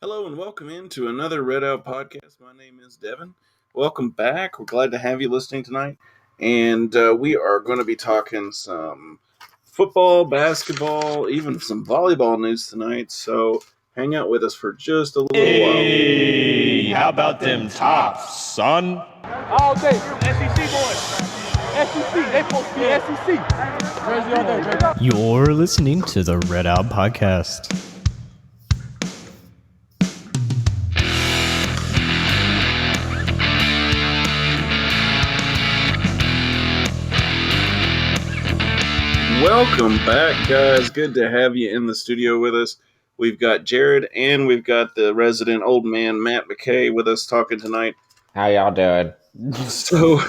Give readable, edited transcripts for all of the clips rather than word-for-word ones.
Hello and welcome into another Red Out podcast. My name is Devin. Welcome back. We're glad to have you listening tonight. And we are going to be talking some football, basketball, even some volleyball news tonight. So hang out with us for just a little while. Hey, how about them tops, son? All day, SEC boys. SEC, they supposed to be SEC. Jersey all day, baby. You're listening to the Red Out Podcast. Welcome back, guys. Good to have you in the studio with us. We've got Jared and we've got the resident old man, Matt McKay, with us talking tonight. How y'all doing? So,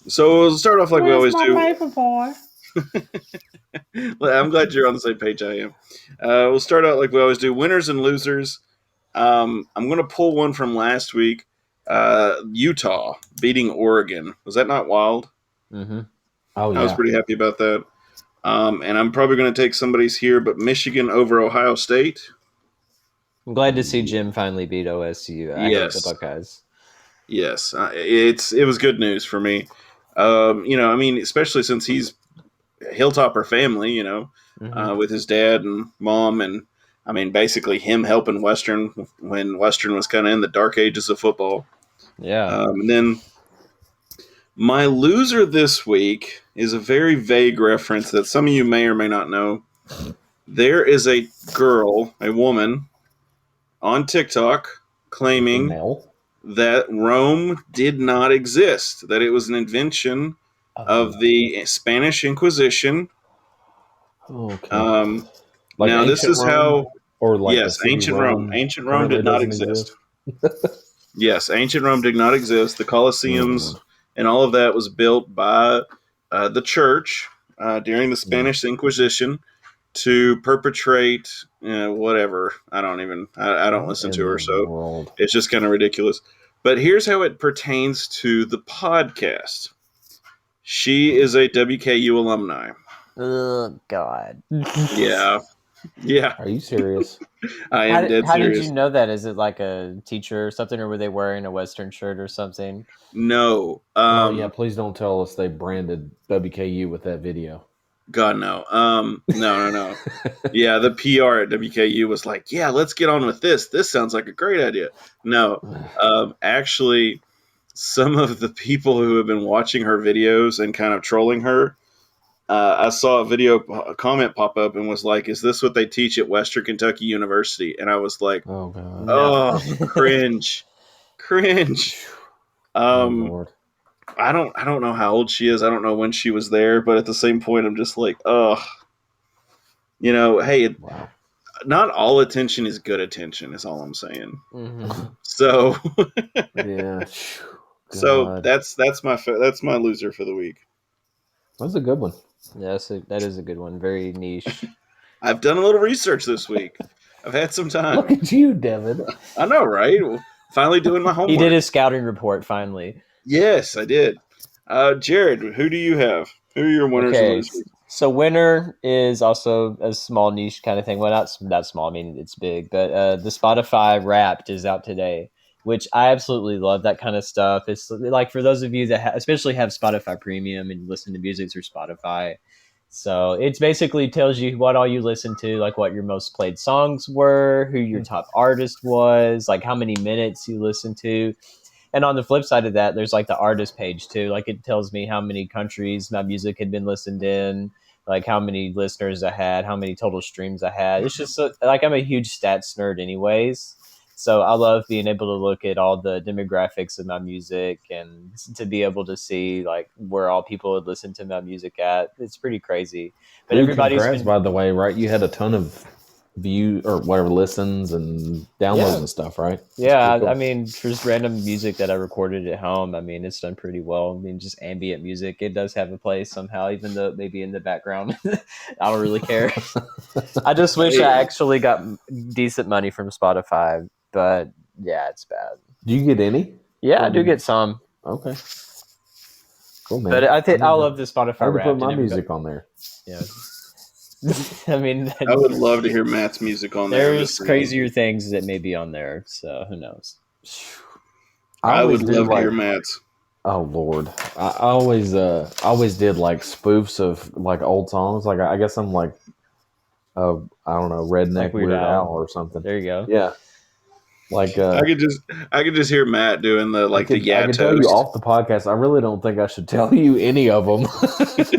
so we'll start off like we always do. Paper boy? I'm glad you're on the same page I am. We'll start out like we always do. Winners and losers. I'm going to pull one from last week. Utah beating Oregon. Was that not wild? Mm-hmm. Oh, yeah. I was pretty happy about that. And I'm probably going to take somebody's here, but Michigan over Ohio State. I'm glad to see Jim finally beat OSU. I hate the Buckeyes. Yes, it was good news for me. Especially since he's a Hilltopper family, with his dad and mom, and basically him helping Western when Western was kind of in the dark ages of football. Yeah. And then my loser this week is a very vague reference that some of you may or may not know. There is a girl, a woman, on TikTok claiming that Rome did not exist, that it was an invention of the Spanish Inquisition. Okay. Now, this is Rome, ancient Rome. Ancient Rome did not exist. Yes, ancient Rome did not exist. The Colosseums and all of that was built by the church during the Spanish Inquisition to perpetrate whatever. I don't listen to her, so it's just kind of ridiculous. But here's how it pertains to the podcast. She is a WKU alumni. Oh, God. Yeah. Are you serious? I am dead serious. How did you know that? Is it like a teacher or something, or were they wearing a Western shirt or something? No. Please don't tell us they branded WKU with that video. God, no. No. Yeah, the PR at WKU was like, yeah, let's get on with this. This sounds like a great idea. No. Actually, some of the people who have been watching her videos and kind of trolling her, I saw a comment pop up and was like, is this what they teach at Western Kentucky University? And I was like, oh, God. Oh, cringe. Lord. I don't know how old she is. I don't know when she was there, but at the same point, I'm just like, hey, wow. Not all attention is good attention, is all I'm saying. Mm-hmm. So, yeah. So that's my loser for the week. That's a good one. Yeah, that is a good one. Very niche. I've done a little research this week. I've had some time. Look at you, Devin. I know, right? Finally doing my homework. He did his scouting report finally. Yes, I did. Jared, who do you have? Who are your winners and losers? So winner is also a small niche kind of thing. Well, not that small. I mean, it's big. But the Spotify Wrapped is out today, which I absolutely love that kind of stuff. It's like for those of you that especially have Spotify Premium and listen to music through Spotify. So it's basically tells you what all you listen to, like what your most played songs were, who your top artist was, like how many minutes you listen to. And on the flip side of that, there's like the artist page too. Like it tells me how many countries my music had been listened in, like how many listeners I had, how many total streams I had. It's just like I'm a huge stats nerd anyways. So I love being able to look at all the demographics of my music and to be able to see like where all people would listen to my music at. It's pretty crazy. But everybody's by the way, right? You had a ton of view or whatever listens and downloads and stuff, right? Yeah, cool. I mean, for just random music that I recorded at home, I mean, it's done pretty well. I mean, just ambient music, it does have a place somehow, even though maybe in the background. I don't really care. I just wish I actually got decent money from Spotify, but yeah, it's bad. Do you get any? Yeah, I do get some. Okay. Cool, man. But I think I love the Spotify I would Wrapped. put my music on there. Yeah. I mean, I would love to hear Matt's music on there. there's crazier things that may be on there, so who knows? I would love to hear Matt's. Oh Lord, I always did like spoofs of like old songs. Like I guess I'm like, I don't know, redneck Like Weird Al or something. There you go. Yeah, like I could just hear Matt doing the I could toast. tell you off the podcast. I really don't think I should tell you any of them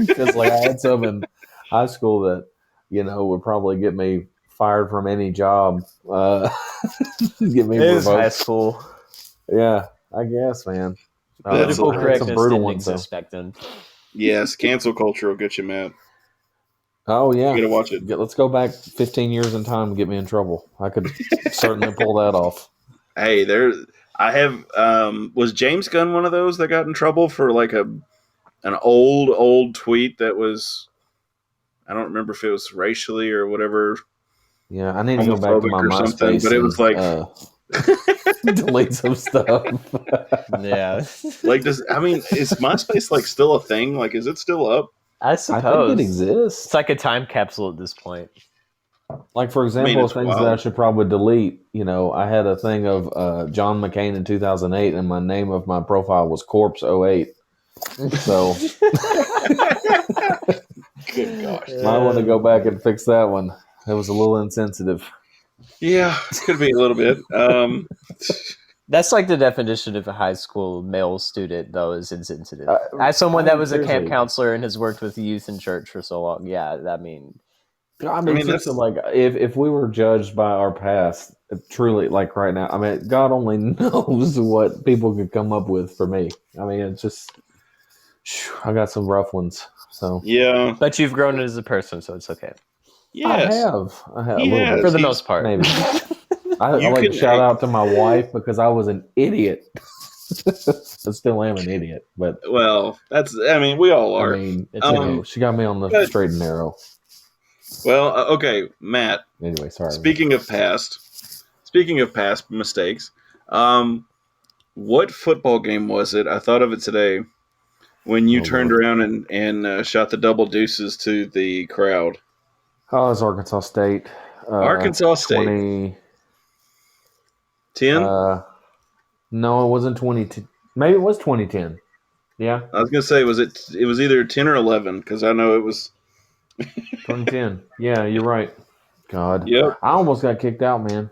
because like I had some in high school that would probably get me fired from any job. Get me it was revoked. high school. Yeah, I guess, man. Political correctness brutal didn't ones, exist back then. Yes, cancel culture will get you, Matt. Oh yeah, you gotta watch it. Let's go back 15 years in time and get me in trouble. I could certainly pull that off. Hey, I have. Was James Gunn one of those that got in trouble for like an old tweet that was? I don't remember if it was racially or whatever. Yeah, I need to go back to my MySpace, but it was like delete some stuff. Yeah, is MySpace like still a thing? Like, is it still up? I suppose I think it exists. It's like a time capsule at this point. Like, for example, things that I should probably delete. I had a thing of John McCain in 2008, and my name of my profile was Corpse 08. So, good gosh, might want to go back and fix that one. It was a little insensitive. Yeah, it could be a little bit. That's like the definition of a high school male student, though, is insensitive. As someone that was a camp counselor and has worked with youth in church for so long, yeah, I mean, that's like if we were judged by our past, truly, like right now, I mean, God only knows what people could come up with for me. I mean, it's just, I got some rough ones. So yeah, but you've grown as a person, so it's okay. Yes. I have a little bit. For the most part. Maybe. I like to shout out to my wife because I was an idiot. I still am an idiot, but we all are. I mean, she got me on the straight and narrow. Well, okay, Matt. Anyway, sorry. Speaking of past mistakes, what football game was it? I thought of it today when you turned around and shot the double deuces to the crowd. Oh, it was Arkansas State. Arkansas State. 2010? No, it wasn't 2010. Maybe it was 2010. Yeah. I was going to say, it was either 10 or 11, because I know it was 2010. Yeah, you're right. God. Yep. I almost got kicked out, man.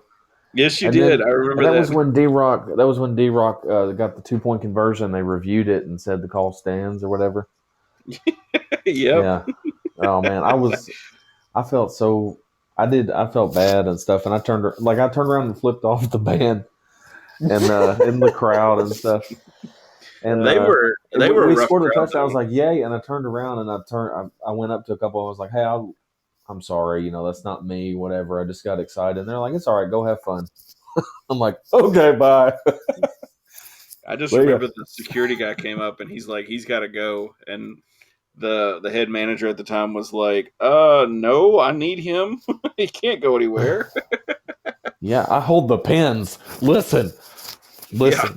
Yes, you did. I remember that. That was when D-Rock got the 2-point conversion. They reviewed it and said the call stands or whatever. Yep. Yeah. Oh, man. I felt bad and stuff, and I turned around and flipped off the band and in the crowd and stuff. And we scored a touchdown. I was like, "Yay!" And I turned around and I went up to a couple. I was like, "Hey, I'm sorry. That's not me. Whatever. I just got excited." And they're like, "It's all right. Go have fun." I'm like, "Okay, bye." I just remember the security guy came up and he's like, he's got to go, and the head manager at the time was like, no, I need him. He can't go anywhere. Yeah, I hold the pins. Listen. Yeah.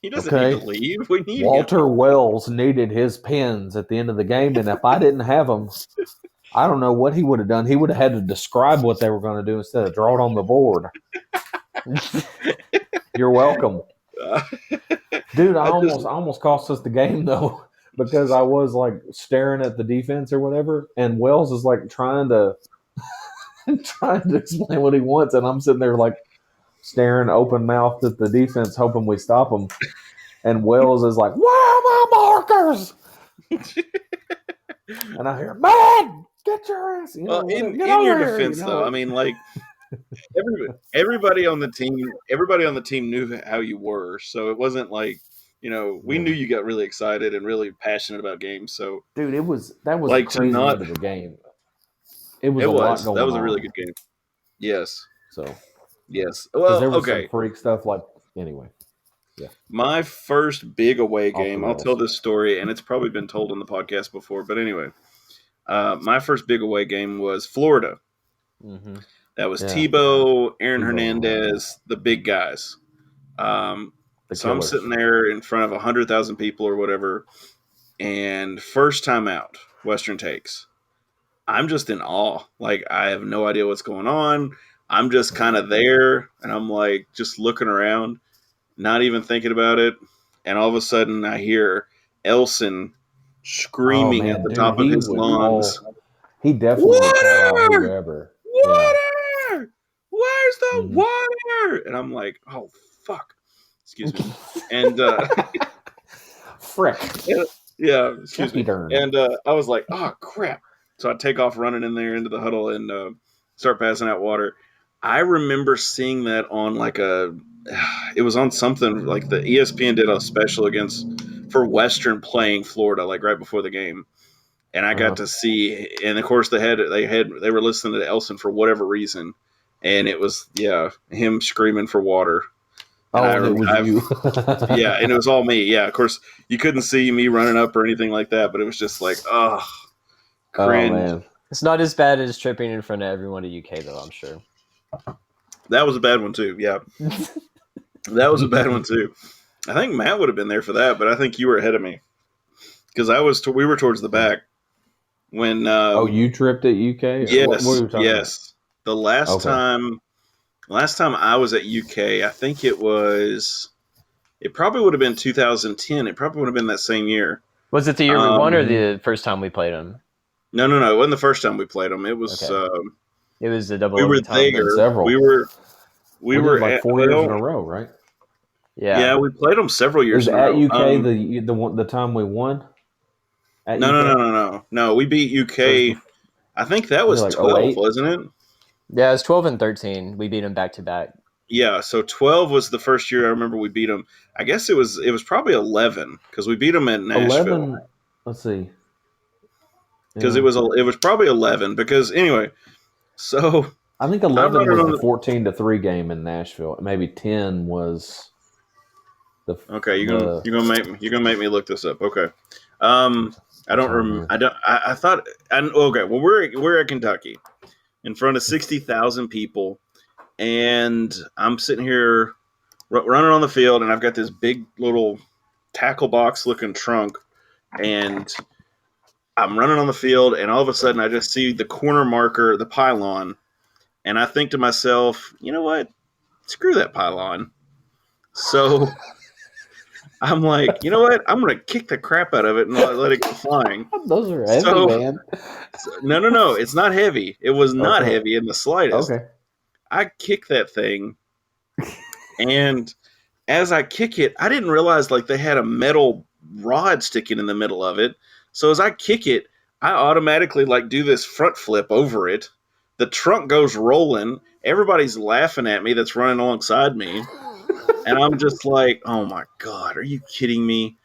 He doesn't need to leave. We need Walter Wells needed his pins at the end of the game, and if I didn't have them, I don't know what he would have done. He would have had to describe what they were going to do instead of draw it on the board. You're welcome. Dude, I almost cost us the game, though, because I was like staring at the defense or whatever, and Wells is like trying to explain what he wants, and I'm sitting there like staring open mouthed at the defense, hoping we stop them. And Wells is like, "Where are my markers?" And I hear, "Man, get your ass!" In your defense, though, I mean, like everybody on the team knew how you were, so it wasn't like we knew you got really excited and really passionate about games. So, dude, that was like crazy end of the game. It was a lot going on. That was a really good game. Yes. So. Yes. Well, there was okay. some freak stuff anyway. Yeah. My first big away game, I'll tell this story, and it's probably been told on the podcast before, but anyway, my first big away game was Florida. Mm-hmm. That was Tebow, Aaron Hernandez, the big guys. So I'm sitting there in front of 100,000 people or whatever, and first time out, Western takes. I'm just in awe. Like, I have no idea what's going on. I'm just kind of there, and I'm like just looking around, not even thinking about it. And all of a sudden, I hear Elson screaming at the top of his lungs. He definitely would call out whoever. Water! Where's the Mhm. water? And I'm like, oh, fuck. Excuse me. And, Frick. yeah, excuse me. Darn. And I was like, oh, crap. So I take off running in there into the huddle and start passing out water. I remember seeing that on it was on something like the ESPN did a special for Western playing Florida, like right before the game. And I got to see, and of course they were listening to Elson for whatever reason. And it was, him screaming for water. And it was you. Yeah, and it was all me. Yeah, of course, you couldn't see me running up or anything like that, but it was just like, cringe. Oh, man. It's not as bad as tripping in front of everyone at UK, though, I'm sure. That was a bad one, too. Yeah. That was a bad one, too. I think Matt would have been there for that, but I think you were ahead of me. Because we were towards the back. When you tripped at UK? Yes, what were you talking about? The last time I was at UK, I think it probably would have been 2010. It probably would have been that same year. Was it the year we won or the first time we played them? No. It wasn't the first time we played them. It was. Okay. It was a double. We were overtime. there. Several. We were like 4 years in a row, right? Yeah, we played them several years in a row. Was at UK the time we won? No. We beat UK. I think that was 12, 08? Wasn't it? Yeah, it was 12 and 13. We beat them back to back. Yeah, so 12 was the first year I remember we beat them. I guess it was probably 11 because we beat them at Nashville. 11. Let's see. Because it was probably 11 because anyway. So I think 11 was the 14-3 game in Nashville. Maybe 10 was the. Okay, you're gonna make me look this up. Okay. I don't remember. I thought. Okay. Well, we're at Kentucky, in front of 60,000 people, and I'm sitting here running on the field, and I've got this big little tackle box looking trunk, and I'm running on the field, and all of a sudden I just see the corner marker, the pylon, and I think to myself, you know what? Screw that pylon. So I'm like, you know what? I'm going to kick the crap out of it and let it go flying. Those are heavy, man. No. It's not heavy. It was not heavy in the slightest. Okay. I kick that thing, and as I kick it, I didn't realize like they had a metal rod sticking in the middle of it. So as I kick it, I automatically like do this front flip over it. The trunk goes rolling. Everybody's laughing at me that's running alongside me. And I'm just like, oh my God, are you kidding me?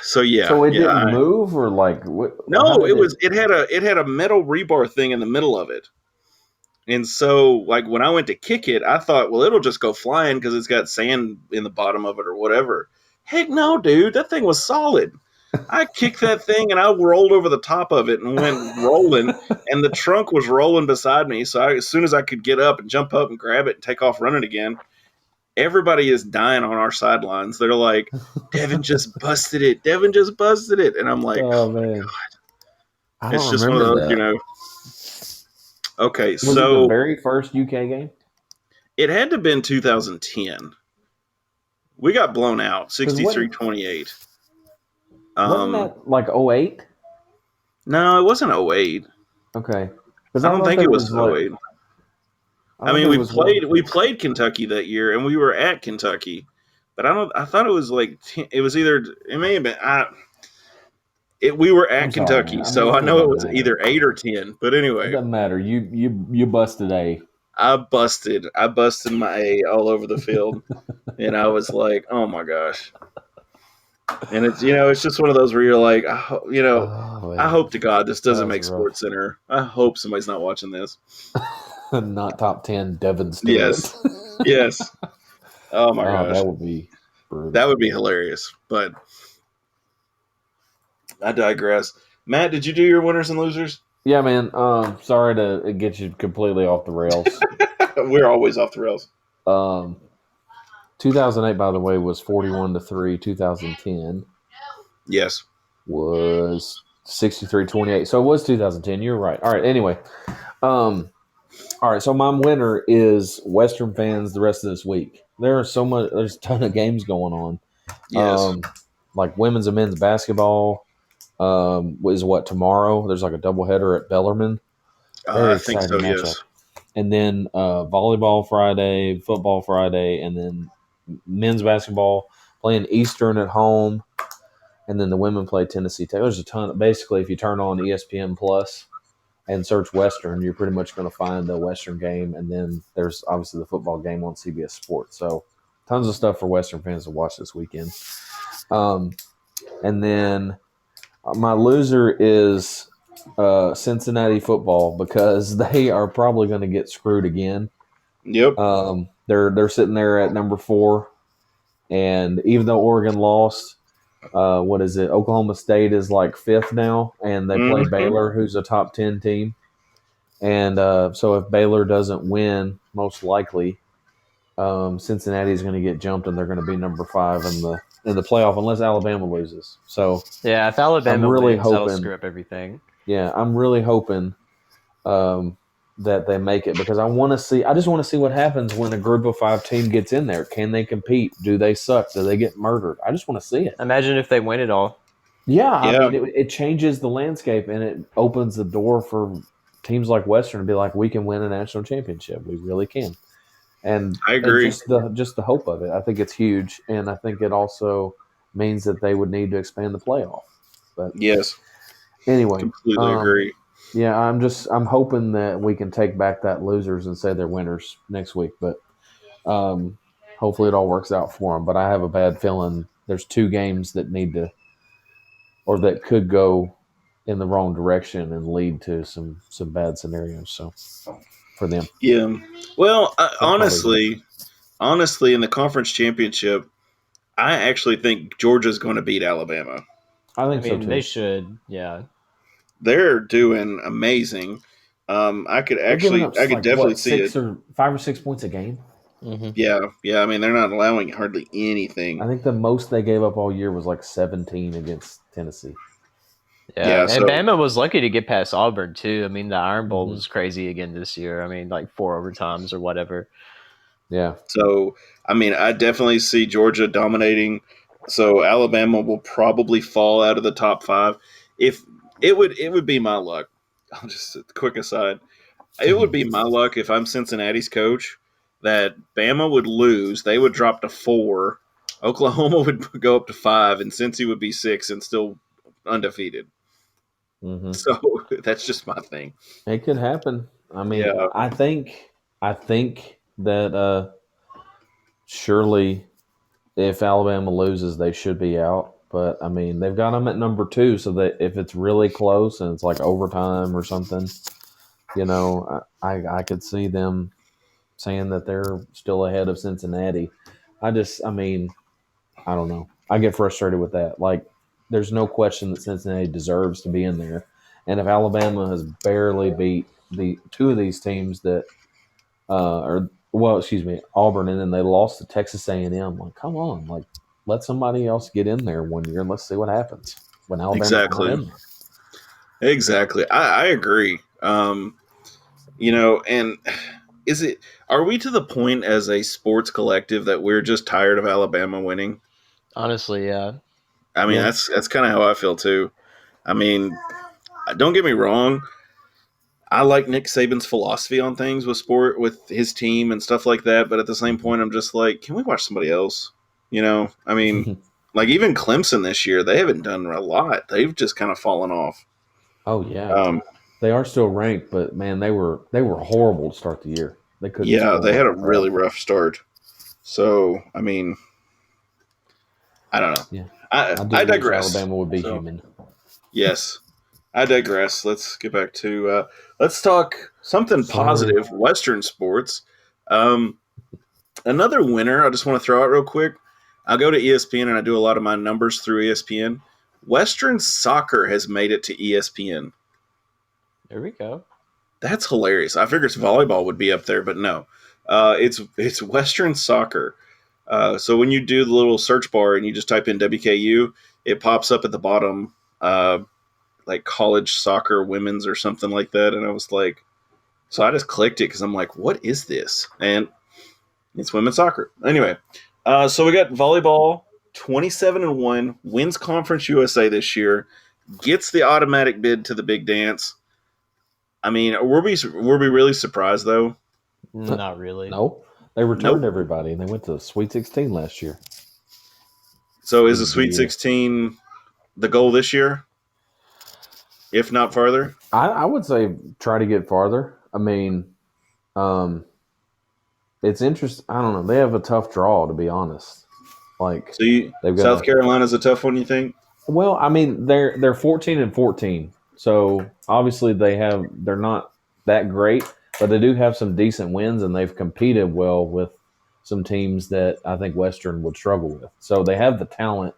So yeah. So it didn't move or like what? No, it had a metal rebar thing in the middle of it. And so like when I went to kick it, I thought, well, it'll just go flying because it's got sand in the bottom of it or whatever. Heck no, dude, that thing was solid. I kicked that thing and I rolled over the top of it and went rolling, and the trunk was rolling beside me. So as soon as I could get up and jump up and grab it and take off running again, everybody is dying on our sidelines. They're like, Devin just busted it. Devin just busted it. And I'm like, oh man. God. It's just one of those, that. Okay, was it the very first UK game? It had to have been 2010. We got blown out, 63-28. Wasn't that like 08? No, it wasn't 08. Okay. I don't think it was 08. I mean, we played Kentucky that year, and we were at Kentucky, but I thought it was like it was either it may have been we were at Kentucky, so I know it was either 8 or 10. But anyway, it doesn't matter. You busted A. I busted my A all over the field, and I was like, oh my gosh. And it's it's just one of those where you're like, I hope to God this doesn't make Sports Center. I hope somebody's not watching this. Not top 10 Devin Stewart. Yes. Oh my gosh. That would be brutal. That would be hilarious. But I digress. Matt, did you do your winners and losers? Yeah, man. Sorry to get you completely off the rails. We're always off the rails. 2008, by the way, was 41-3. 2010, yes, was 63-28. So it was 2010. You're right. All right. Anyway, all right. So my winner is Western fans. The rest of this week, there's a ton of games going on. Yes. Like women's and men's basketball. Is what tomorrow? There's like a doubleheader at Bellarmine. Very I think exciting so. matchup. Yes. And then volleyball Friday, football Friday, and then men's basketball playing Eastern at home, and then the women play Tennessee Tech. There's a ton. Basically, if you turn on ESPN Plus and search Western, you're pretty much going to find the Western game, and then there's obviously the football game on CBS Sports. So tons of stuff for Western fans to watch this weekend. And then my loser is Cincinnati football because they are probably going to get screwed again. Yep. They're sitting there at number 4, and even though Oregon lost, what is it? Oklahoma State is like 5th now, and they play Baylor, who's a top 10 team. And so if Baylor doesn't win, most likely Cincinnati is going to get jumped, and they're going to be number 5 in the playoff unless Alabama loses. So yeah, if Alabama wins, that'll screw up everything. Yeah, I'm really hoping that they make it because I just want to see what happens when a group of 5 team gets in there. Can they compete? Do they suck? Do they get murdered? I just want to see it. Imagine if they win it all. Yeah, I mean, it changes the landscape and it opens the door for teams like Western to be like, we can win a national championship. We really can. And I agree. And just the hope of it, I think it's huge, and I think it also means that they would need to expand the playoff. But yes, anyway, completely agree. Yeah, I'm hoping that we can take back that losers and say they're winners next week, but hopefully it all works out for them. But I have a bad feeling there's 2 games that that could go in the wrong direction and lead to some bad scenarios. So for them, yeah. Well, honestly, in the conference championship, I actually think Georgia's going to beat Alabama. I think so too. They should. Yeah. They're doing amazing. I could definitely see it. 5 or 6 points a game. Mm-hmm. Yeah. I mean, they're not allowing hardly anything. I think the most they gave up all year was like 17 against Tennessee. Yeah, and Bama was lucky to get past Auburn too. I mean, the Iron Bowl was crazy again this year. I mean, like 4 overtimes or whatever. Yeah. So, I mean, I definitely see Georgia dominating. So Alabama will probably fall out of the top 5. If it would be my luck. I'll just a quick aside. It would be my luck if I'm Cincinnati's coach that Bama would lose. They would drop to 4. Oklahoma would go up to 5, and Cincy would be 6 and still undefeated. Mm-hmm. So that's just my thing. It could happen. I mean, yeah. I think that surely if Alabama loses, they should be out. But, I mean, they've got them at number 2, so that if it's really close and it's like overtime or something, you know, I could see them saying that they're still ahead of Cincinnati. I mean, I don't know. I get frustrated with that. Like, there's no question that Cincinnati deserves to be in there. And if Alabama has barely beat the 2 of these teams that Auburn, and then they lost to Texas A&M. Like, come on, like, let somebody else get in there one year and let's see what happens when Alabama's not in there. Exactly. I agree. You know, and are we to the point as a sports collective that we're just tired of Alabama winning? Honestly, yeah. I mean, that's kind of how I feel too. I mean, don't get me wrong. I like Nick Saban's philosophy on things with sport, with his team and stuff like that. But at the same point, I'm just like, can we watch somebody else? You know, I mean, like even Clemson this year, they haven't done a lot. They've just kind of fallen off. Oh yeah, they are still ranked, but man, they were horrible to start the year. They couldn't. Yeah, they had a really rough start. So I mean, I don't know. Yeah, I digress. Alabama would be human. Yes. I digress. Let's get back to let's talk something positive. Western sports. Another winner. I just want to throw out real quick. I'll go to ESPN and I do a lot of my numbers through ESPN. Western soccer has made it to ESPN. There we go. That's hilarious. I figured volleyball would be up there, but no. It's Western soccer. So when you do the little search bar and you just type in WKU, it pops up at the bottom. like college soccer women's or something like that, and I was like, so I just clicked it because I'm like, what is this? And it's women's soccer. Anyway, so we got volleyball, 27-1, wins Conference USA this year, gets the automatic bid to the big dance. I mean, were we really surprised though? Not really. No, they returned everybody, and they went to the Sweet 16 last year. So is the Sweet 16 the goal this year, if not farther? I would say try to get farther. I mean, it's interesting. I don't know. They have a tough draw, to be honest. Like, so they've got South Carolina's a tough one, you think? Well, I mean, they're 14-14, so obviously they're not that great, but they do have some decent wins, and they've competed well with some teams that I think Western would struggle with. So they have the talent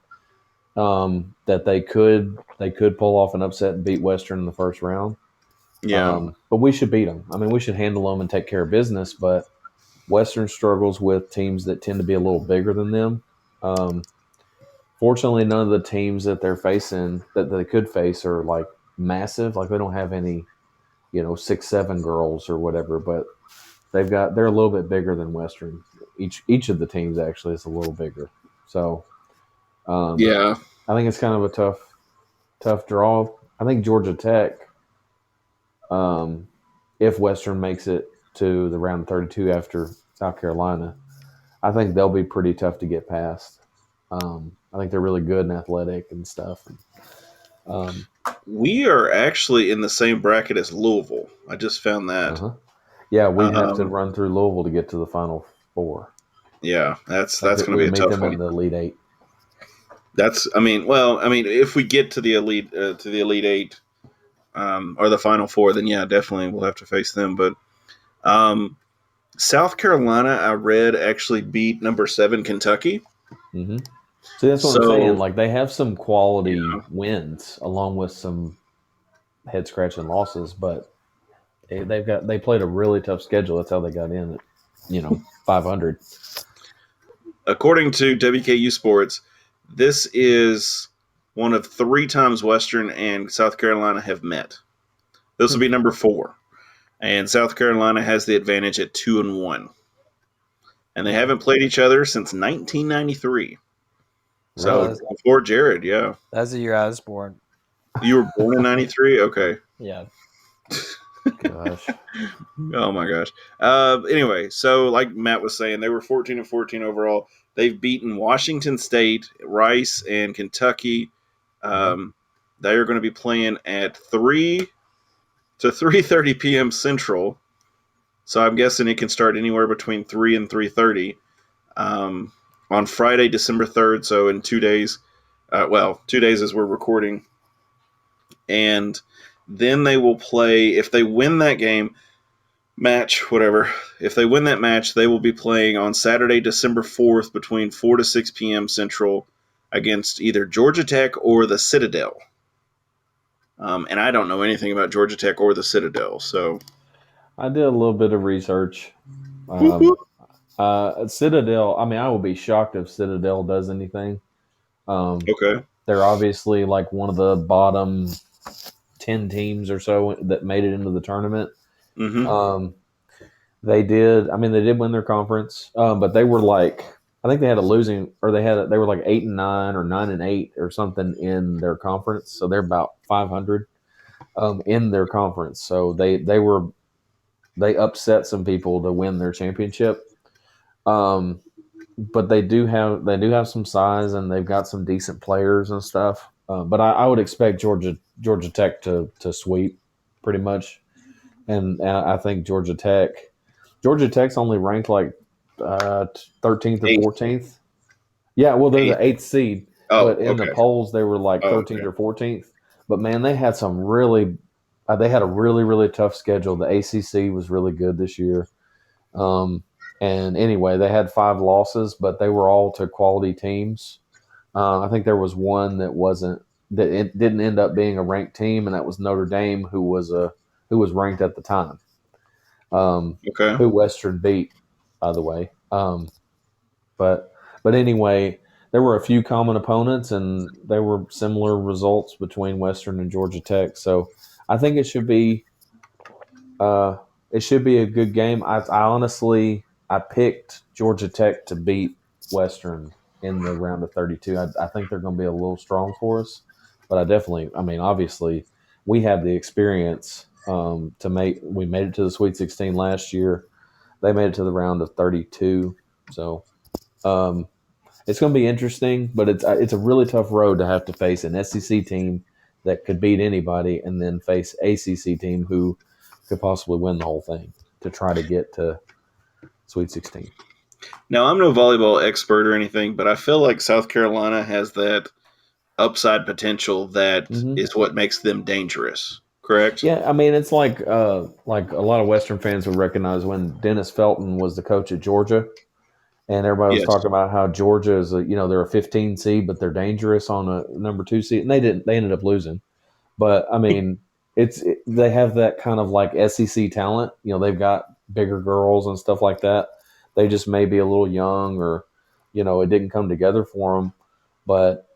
that they could pull off an upset and beat Western in the first round. Yeah, but we should beat them. I mean, we should handle them and take care of business. But Western struggles with teams that tend to be a little bigger than them. Fortunately, none of the teams that they're facing that they could face are like massive. Like they don't have any, 6'7" girls or whatever. But they're a little bit bigger than Western. Each of the teams actually is a little bigger. So, yeah, I think it's kind of a tough draw. I think Georgia Tech, if Western makes it to the round 32 after South Carolina, I think they'll be pretty tough to get past. I think they're really good and athletic and stuff. We are actually in the same bracket as Louisville. I just found that. Uh-huh. Yeah, we have to run through Louisville to get to the Final Four. Yeah, that's going to be a tough them one. In the Elite Eight. If we get to the Elite Eight or the Final Four, then yeah, definitely we'll have to face them. But South Carolina, I read, actually beat number 7 Kentucky. Mm-hmm. See, that's what I'm saying. Like they have some quality wins along with some head scratching losses, but they played a really tough schedule. That's how they got in at 500. According to WKU Sports, this is one of 3 times Western and South Carolina have met. This will be number 4, and South Carolina has the advantage at 2-1, and they haven't played each other since 1993. So before Jared, yeah. That's the year I was born. You were born in 93? Okay. Yeah. Gosh. Oh my gosh. Anyway, so like Matt was saying, they were 14-14 overall. They've beaten Washington State, Rice, and Kentucky. They are going to be playing at 3 to 3:30 p.m. Central. So I'm guessing it can start anywhere between 3 and 3:30. On Friday, December 3rd, so in 2 days. 2 days as we're recording. And then they will play, if they win that game, match, whatever. If they win that match, they will be playing on Saturday, December 4th between 4 to 6 p.m. Central against either Georgia Tech or the Citadel. And I don't know anything about Georgia Tech or the Citadel, so. I did a little bit of research. Citadel, I mean, I will be shocked if Citadel does anything. Okay. They're obviously like one of the bottom 10 teams or so that made it into the tournament. Mm-hmm. They did win their conference, but they were like, I think they had a losing, or they were like 8-9 or 9-8 or something in their conference. So they're about 500 in their conference. So they upset some people to win their championship. But they do have some size, and they've got some decent players and stuff. But I would expect Georgia Tech to sweep pretty much, and I think Georgia Tech's only ranked like 13th or 14th. Yeah, well, they're the 8th seed, but in the polls they were like 13th or 14th. But man, they had some really really tough schedule. The ACC was really good this year. And anyway, they had 5 losses, but they were all to quality teams. I think there was one that it didn't end up being a ranked team, and that was Notre Dame, who was ranked at the time. Who Western beat, by the way. But anyway, there were a few common opponents, and there were similar results between Western and Georgia Tech. So I think it should be a good game. I honestly I picked Georgia Tech to beat Western in the round of 32. I think they're going to be a little strong for us, but I mean, obviously, we have the experience to make. We made it to the Sweet 16 last year. They made it to the round of 32. So um, it's going to be interesting, but it's a really tough road to have to face an SEC team that could beat anybody, and then face ACC team who could possibly win the whole thing to try to get to Sweet 16. Now, I'm no volleyball expert or anything, but I feel like South Carolina has that upside potential that is what makes them dangerous. Correct? Yeah, I mean, it's like a lot of Western fans would recognize when Dennis Felton was the coach at Georgia, and everybody was Yes. talking about how Georgia is they're a 15 seed, but they're dangerous on a number 2 seed, and they ended up losing. But I mean, they have that kind of like SEC talent. They've got bigger girls and stuff like that. They just may be a little young, or it didn't come together for them. But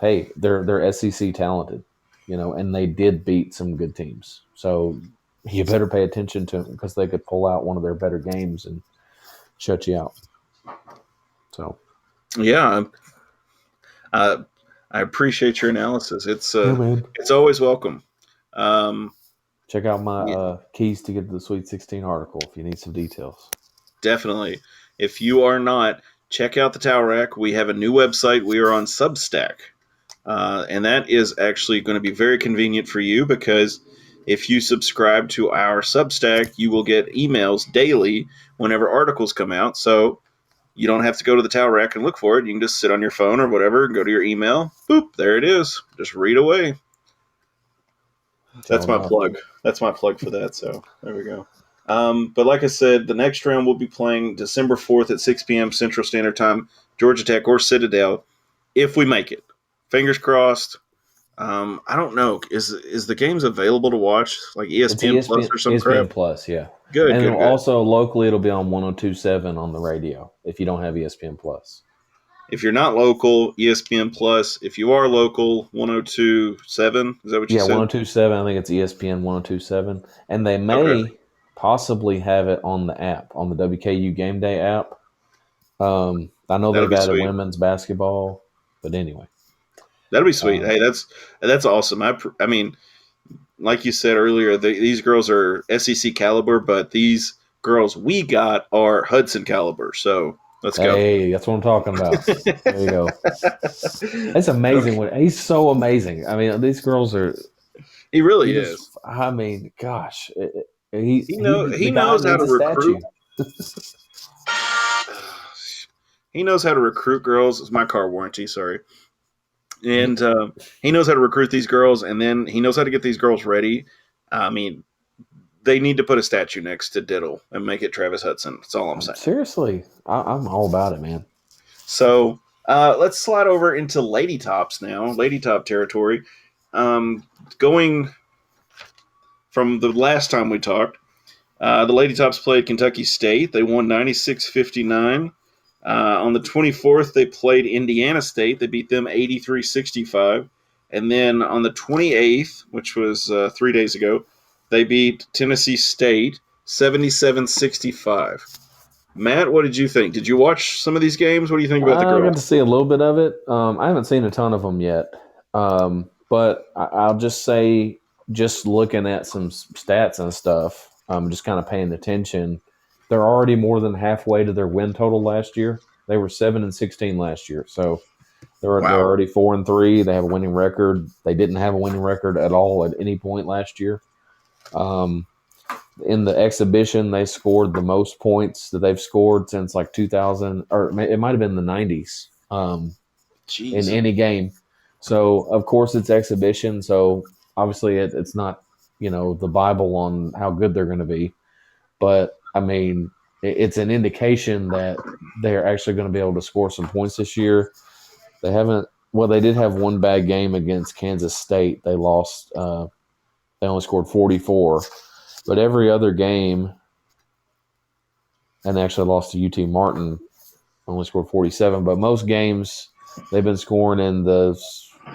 hey, they're SEC talented, and they did beat some good teams. So you better pay attention to them, because they could pull out one of their better games and shut you out. So yeah, I appreciate your analysis. It's man. it's always welcome. Check out my keys to get to the Sweet 16 article if you need some details. Definitely. If you are not, check out the Towel Rack. We have a new website. We are on Substack. And that is actually going to be very convenient for you, because if you subscribe to our Substack, you will get emails daily whenever articles come out. So you don't have to go to the Towel Rack and look for it. You can just sit on your phone or whatever and go to your email. Boop, there it is. Just read away. That's my plug. That's my plug for that. So there we go. But like I said, the next round we'll be playing December 4th at 6 p.m. Central Standard Time, Georgia Tech or Citadel, if we make it. Fingers crossed. I don't know. Is the games available to watch, like ESPN Plus or some ESPN crap? Plus, yeah. Good, and good. Also locally, it'll be on 102.7 on the radio if you don't have ESPN Plus. If you're not local, ESPN Plus. If you are local, 102.7. Is that what you said? Yeah, 102.7. I think it's ESPN 102.7. And they may possibly have it on the app, on the WKU Game Day app. I know they've added women's basketball, but anyway. That'll be sweet. Hey, that's awesome. I mean, like you said earlier, these girls are SEC caliber, but these girls we got are Hudson caliber. So let's go. Hey, that's what I'm talking about. There you go. It's amazing. He's so amazing. I mean, these girls are. He really is. I mean, gosh, he knows how to recruit. He knows how to recruit girls. It's my car warranty. Sorry. And he knows how to recruit these girls, and then he knows how to get these girls ready. I mean, they need to put a statue next to Diddle and make it Travis Hudson. That's all I'm saying. Seriously, I'm all about it, man. So let's slide over into Lady Tops now, Lady Top territory. Going from the last time we talked, the Lady Tops played Kentucky State. They won 96-59. On the 24th, they played Indiana State. They beat them 83-65. And then on the 28th, which was 3 days ago, they beat Tennessee State 77-65. Matt, what did you think? Did you watch some of these games? What do you think about the girls? I got to see a little bit of it. I haven't seen a ton of them yet. But I'll just say, just looking at some stats and stuff, just kind of paying attention, they're already more than halfway to their win total last year. They were 7-16 last year, so they're already 4-3. They have a winning record. They didn't have a winning record at all at any point last year. In the exhibition, they scored the most points that they've scored since like 2000, or it might have been the 90s in any game. So, of course, it's exhibition. So, obviously, it's not, the Bible on how good they're going to be. But, I mean, it's an indication that they're actually going to be able to score some points this year. They did have one bad game against Kansas State. They lost, they only scored 44. But every other game, and they actually lost to UT Martin, only scored 47, but most games they've been scoring in the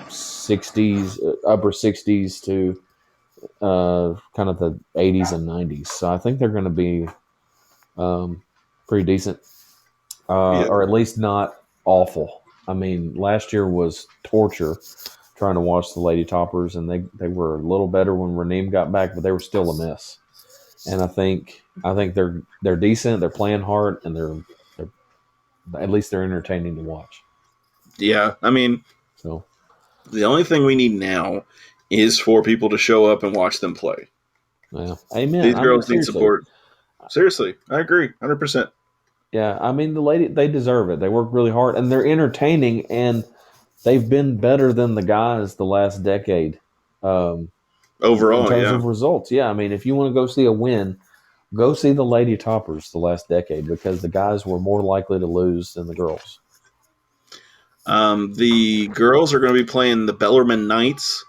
60s, upper 60s to kind of the 80s and 90s. So I think they're going to be pretty decent, or at least not awful. I mean, last year was torture trying to watch the Lady Toppers, and they were a little better when Raneem got back, but they were still a mess. And I think they're decent. They're playing hard, and they're at least they're entertaining to watch. Yeah, I mean, so the only thing we need now is for people to show up and watch them play. Yeah, amen. These girls need support. Seriously, I agree, 100%. Yeah, I mean, they deserve it. They work really hard, and they're entertaining, and they've been better than the guys the last decade. Overall, in terms of results. Yeah, I mean, if you want to go see a win, go see the Lady Toppers the last decade, because the guys were more likely to lose than the girls. The girls are going to be playing the Bellarmine Knights.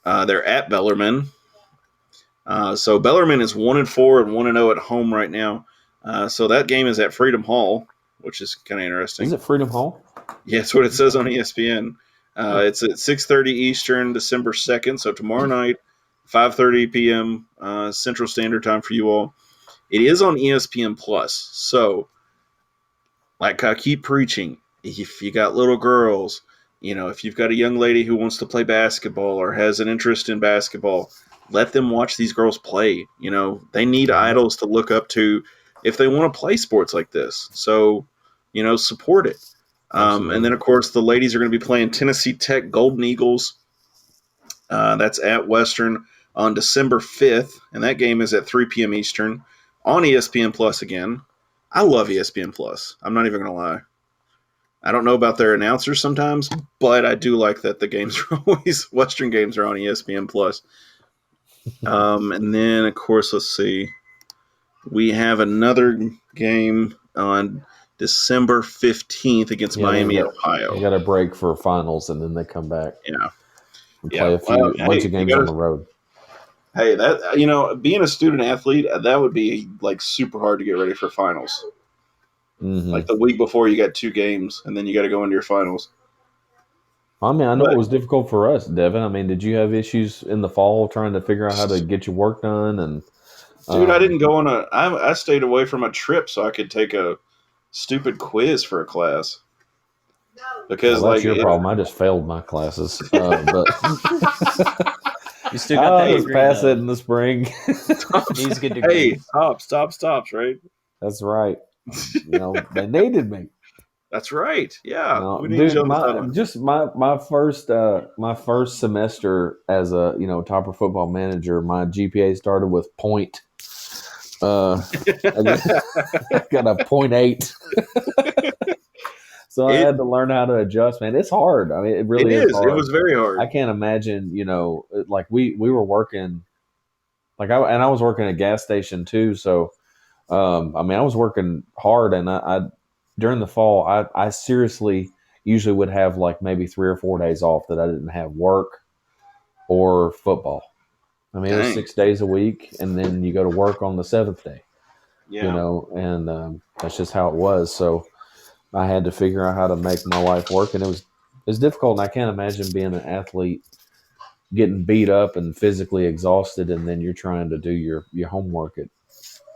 They're at Bellarmine. So Bellarmine is 1-4 and 1-0 at home right now. So that game is at Freedom Hall, which is kind of interesting. Is it Freedom Hall? Yeah, that's what it says on ESPN. It's at 6:30 Eastern, December 2nd. So tomorrow night, 5:30 p.m. Central Standard Time for you all. It is on ESPN Plus. So, like I keep preaching, if you got little girls, if you've got a young lady who wants to play basketball or has an interest in basketball, let them watch these girls play. They need idols to look up to if they want to play sports like this. So, support it. And then, of course, the ladies are going to be playing Tennessee Tech Golden Eagles. That's at Western on December 5th, and that game is at 3 p.m. Eastern on ESPN Plus again. I love ESPN Plus. I'm not even going to lie. I don't know about their announcers sometimes, but I do like that the games are always Western games are on ESPN Plus. And then, of course, let's see. We have another game on December 15th against Miami, Ohio. They got a break for finals, and then they come back. Yeah. And play a bunch of games on the road. Hey, that being a student athlete, that would be like super hard to get ready for finals. Mm-hmm. Like the week before, you got 2 games, and then you got to go into your finals. I mean, I know it was difficult for us, Devin. I mean, did you have issues in the fall trying to figure out how to get your work done? And dude, I didn't go on I stayed away from a trip so I could take a stupid quiz for a class. Because that's your problem. I just failed my classes, but you still got that. Just pass it in the spring. He's good to go. Hey, stops, right? That's right. They needed me. That's right. Yeah, no, dude. My first semester as a Topper football manager, my GPA started with point. I got a 0.8. So I had to learn how to adjust, man. It's hard. I mean, it really is hard. It was very hard. I can't imagine, like we were working, like I was working at a gas station too. So, I mean, I was working hard, and I during the fall, I seriously usually would have like maybe 3 or 4 days off that I didn't have work or football. I mean, it was 6 days a week, and then you go to work on the 7th day. Yeah. And that's just how it was. So I had to figure out how to make my life work, and it was difficult. And I can't imagine being an athlete, getting beat up and physically exhausted, and then you're trying to do your homework at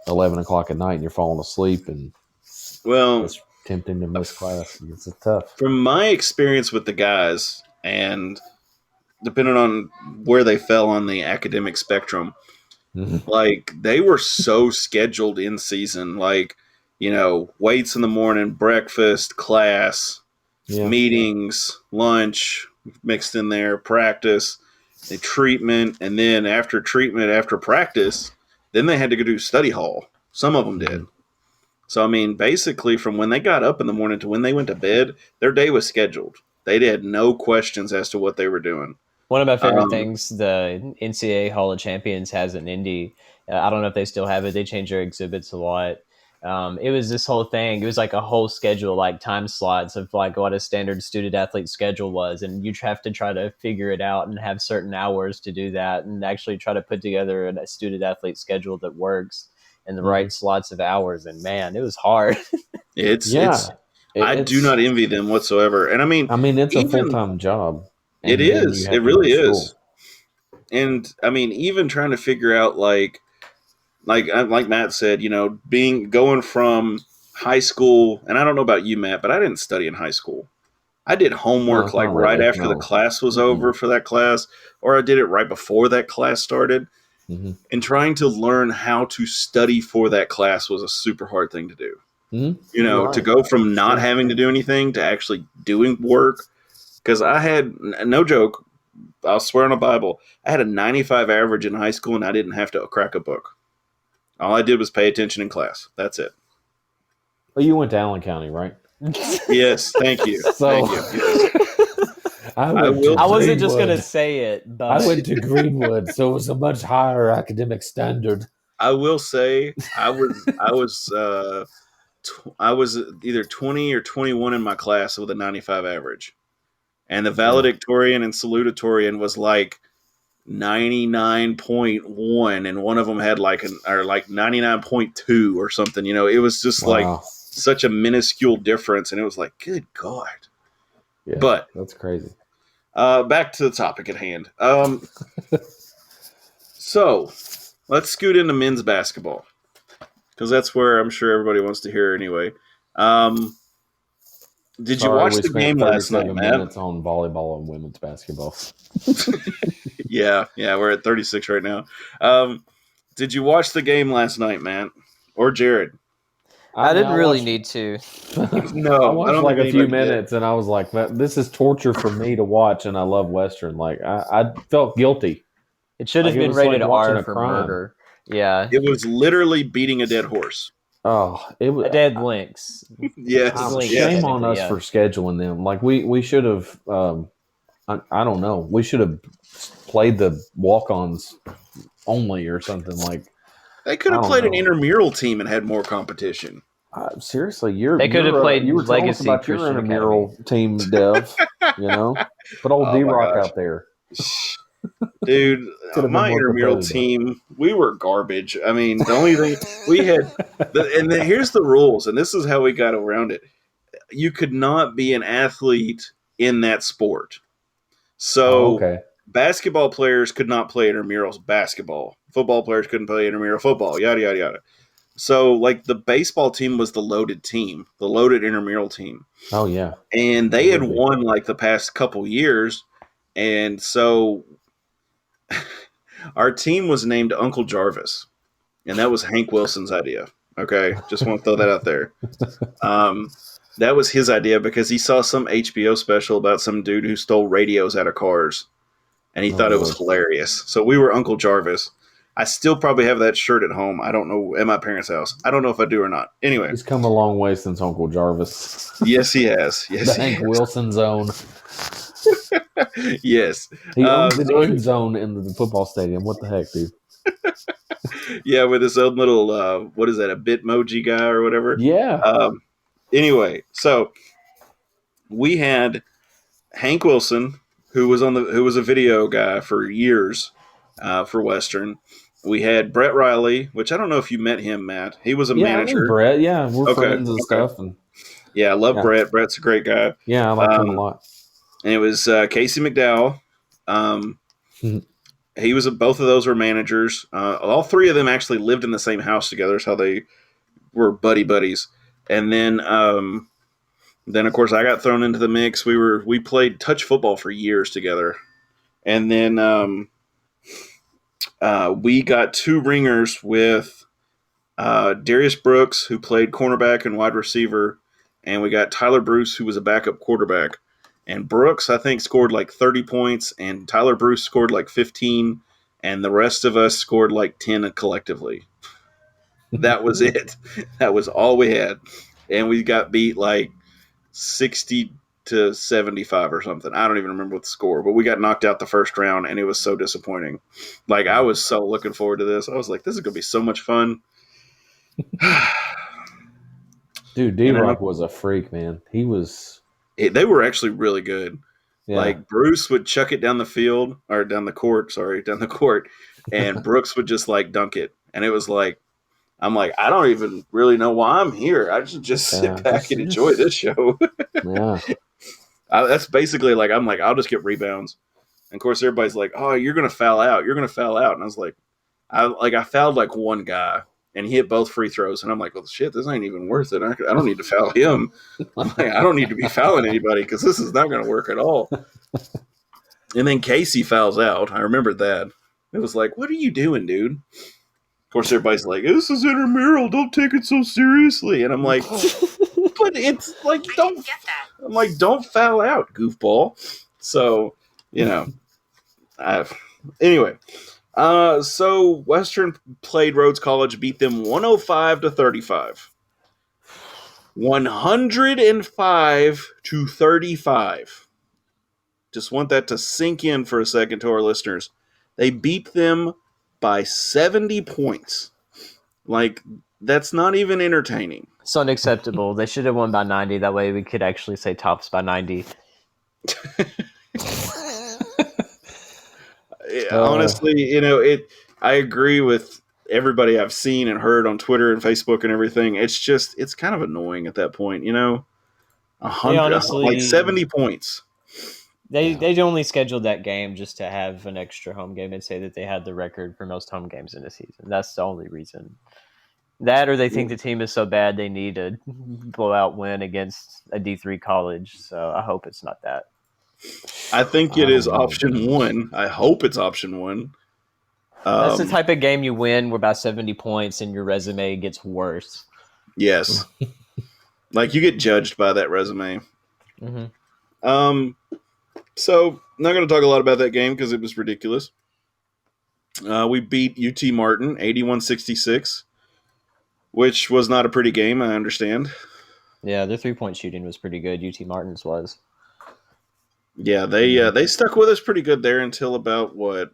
11 o'clock at night, and you're falling asleep, and it's tempting to miss class. It's tough. From my experience with the guys, and depending on where they fell on the academic spectrum, like they were so scheduled in season, like, weights in the morning, breakfast, class, meetings, lunch mixed in there, practice, the treatment, and then after treatment, after practice, then they had to go do study hall. Some of them did. So, I mean, basically from when they got up in the morning to when they went to bed, their day was scheduled. They had no questions as to what they were doing. One of my favorite things the NCAA Hall of Champions has in Indy, I don't know if they still have it. They change their exhibits a lot. It was this whole thing. It was like a whole schedule, like time slots of like what a standard student athlete schedule was. And you have to try to figure it out and have certain hours to do that and actually try to put together a student athlete schedule that works in the right slots of hours. And man, it was hard. It's I do not envy them whatsoever. And I mean, it's a full-time job. It is. It really is. And I mean, even trying to figure out like Matt said, going from high school, and I don't know about you, Matt, but I didn't study in high school. I did homework right after the class was over for that class, or I did it right before that class started. Mm-hmm. And trying to learn how to study for that class was a super hard thing to do. Mm-hmm. To go from not having to do anything to actually doing work. Because I had, no joke, I'll swear on a Bible, I had a 95 average in high school and I didn't have to crack a book. All I did was pay attention in class. That's it. Well, you went to Allen County, right? Yes, thank you. Thank you. Yes. I wasn't just going to say it, but I went to Greenwood, so it was a much higher academic standard. I will say I was either 20 or 21 in my class with a 95 average. And the valedictorian and salutatorian was like 99.1, and one of them had like 99.2 or something. It was just like such a minuscule difference, and it was like, good God. Yeah, but that's crazy. Back to the topic at hand. So let's scoot into men's basketball, because that's where I'm sure everybody wants to hear anyway. Did you watch the game last night, Matt? Minutes on volleyball and women's basketball. yeah, we're at 36 right now. Did you watch the game last night, Matt? Or Jared? I didn't really need to. No, I watched like a few minutes, and I was like, "This is torture for me to watch." And I love Western. Like, I felt guilty. It should have been rated R for murder. Yeah, it was literally beating a dead horse. Oh, it was a dead lynx. Yes, shame on us for scheduling them. Like we should have. I don't know. We should have played the walk-ons only or something like. They could have played an intramural team and had more competition. Seriously, they could have played you were Legacy about your intramural team, Dev. Put old D-Rock out there. Dude, my intramural team, we were garbage. I mean, the only thing we had, here's the rules, and this is how we got around it. You could not be an athlete in that sport. So basketball players could not play intramurals basketball. Football players couldn't play intramural football, yada, yada, yada. So, like, the baseball team was the loaded team, the loaded intramural team. Oh, yeah. And they had won, like, the past couple years. And so our team was named Uncle Jarvis, and that was Hank Wilson's idea. Okay, just want to throw that out there. That was his idea because he saw some HBO special about some dude who stole radios out of cars, and he thought it was hilarious. So we were Uncle Jarvis. I still probably have that shirt at home. I don't know, at my parents' house. I don't know if I do or not. Anyway, he's come a long way since Uncle Jarvis. Yes, he has. Yes, the Hank Wilson zone. Yes. He owns an end zone in the football stadium. What the heck, dude? Yeah, with his own little, what is that, a Bitmoji guy or whatever? Yeah. Anyway, so we had Hank Wilson, who was a video guy for years for Western. We had Brett Riley, which I don't know if you met him, Matt. He was a manager. I mean Brett, yeah, we're friends and stuff. And yeah, I love Brett. Brett's a great guy. Yeah, I like him a lot. And it was Casey McDowell. He was both of those were managers. All three of them actually lived in the same house together. That's how they were buddies. And then of course I got thrown into the mix. We played touch football for years together, and then we got two ringers with Darius Brooks, who played cornerback and wide receiver, and we got Tyler Bruce, who was a backup quarterback. And Brooks, I think, scored like 30 points, and Tyler Bruce scored like 15, and the rest of us scored like 10 collectively. That was it. That was all we had. And we got beat like 60-75 or something. I don't even remember what the score, but we got knocked out the first round, and it was so disappointing. Like, I was so looking forward to this. I was like, this is going to be so much fun. Dude, D-Rock was a freak, man. He was... They were actually really good. Yeah. Like, Bruce would chuck it down the court, and Brooks would just, like, dunk it. And it was like, I'm like, I don't even really know why I'm here. I should just sit back and enjoy this show. Yeah. That's basically like, I'm like, I'll just get rebounds. And of course, everybody's like, oh, you're going to foul out. You're going to foul out. And I was like, I fouled like one guy and he hit both free throws. And I'm like, well, shit, this ain't even worth it. I don't need to foul him. I'm like, I don't need to be fouling anybody because this is not going to work at all. And then Casey fouls out. I remembered that. It was like, what are you doing, dude? Of course, everybody's like, this is intramural. Don't take it so seriously. And I'm like, but it's like, don't foul out, goofball. So, anyway. So Western played Rhodes College, beat them 105-35. 105-35. Just want that to sink in for a second to our listeners. They beat them by 70 points. Like, that's not even entertaining. It's unacceptable. They should have won by 90. That way we could actually say tops by 90. Honestly, I agree with everybody I've seen and heard on Twitter and Facebook and everything. It's kind of annoying at that point, 100, like 70 points. They only scheduled that game just to have an extra home game and say that they had the record for most home games in a season. That's the only reason. That, or they think the team is so bad they need a blowout win against a D3 college. So I hope it's not that. I think it is option one. I hope it's option one. That's the type of game you win where by 70 points and your resume gets worse. Yes. Like, you get judged by that resume. Mm-hmm. So, not going to talk a lot about that game because it was ridiculous. We beat UT Martin 81-66, which was not a pretty game, I understand. Yeah, their 3-point shooting was pretty good. UT Martin's was. Yeah, they stuck with us pretty good there until about what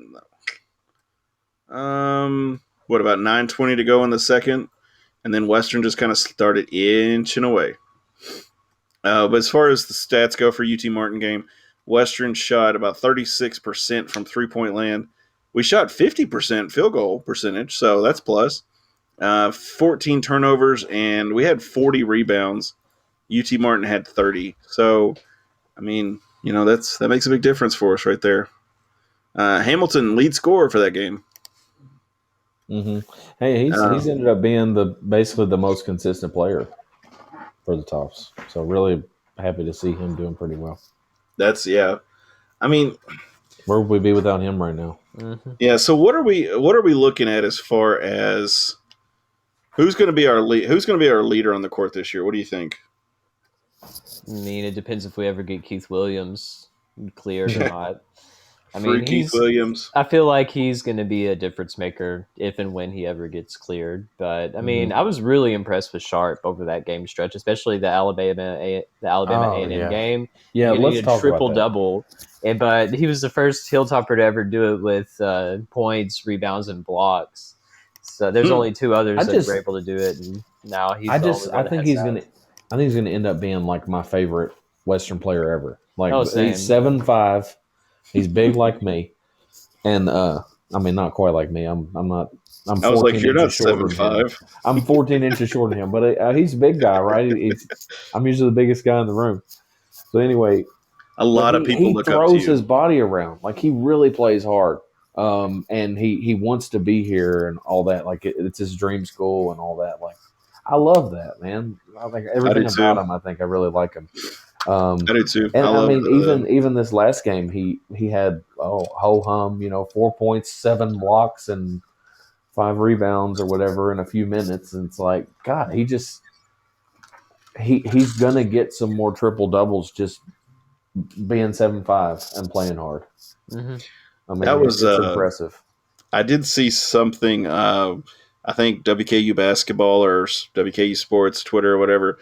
about 9:20 to go in the second, and then Western just kind of started inching away. But as far as the stats go for UT Martin game, Western shot about 36% from 3-point land. We shot 50% field goal percentage, so that's plus. 14 turnovers, and we had 40 rebounds. UT Martin had 30. So, I mean, that makes a big difference for us right there. Hamilton lead scorer for that game. Mm-hmm. Hey, he's ended up being basically the most consistent player for the Tops. So really happy to see him doing pretty well. I mean, where would we be without him right now? Mm-hmm. Yeah. So what are we looking at as far as who's going to be our leader on the court this year? What do you think? I mean, it depends if we ever get Keith Williams cleared or not. I mean, Keith Williams. I feel like he's going to be a difference maker if and when he ever gets cleared. But I mean, I was really impressed with Sharp over that game stretch, especially the Alabama A&M game. Yeah, let's talk triple about that. double, but he was the first Hilltopper to ever do it with points, rebounds, and blocks. So there's only two others that were able to do it, and now he's. I think he's going to end up being like my favorite Western player ever. Like same. He's 7'5". He's big like me, and I mean not quite like me. I'm not. I was like, you're not 7'5". I'm 14 inches shorter than him, but he's a big guy, right? I'm usually the biggest guy in the room. So anyway, a lot of people look up to you. He throws his body around like he really plays hard, and he wants to be here and all that. Like it's his dream school and all that. Like I love that, man. I think everything about him. I think I really like him. I do too. And I mean, even this last game, he had ho hum, 4 points, 7 blocks, and 5 rebounds or whatever in a few minutes. And it's like, God, he's gonna get some more triple doubles just being 7'5" and playing hard. Mm-hmm. I mean, it's impressive. I did see something. I think WKU basketball or WKU sports Twitter or whatever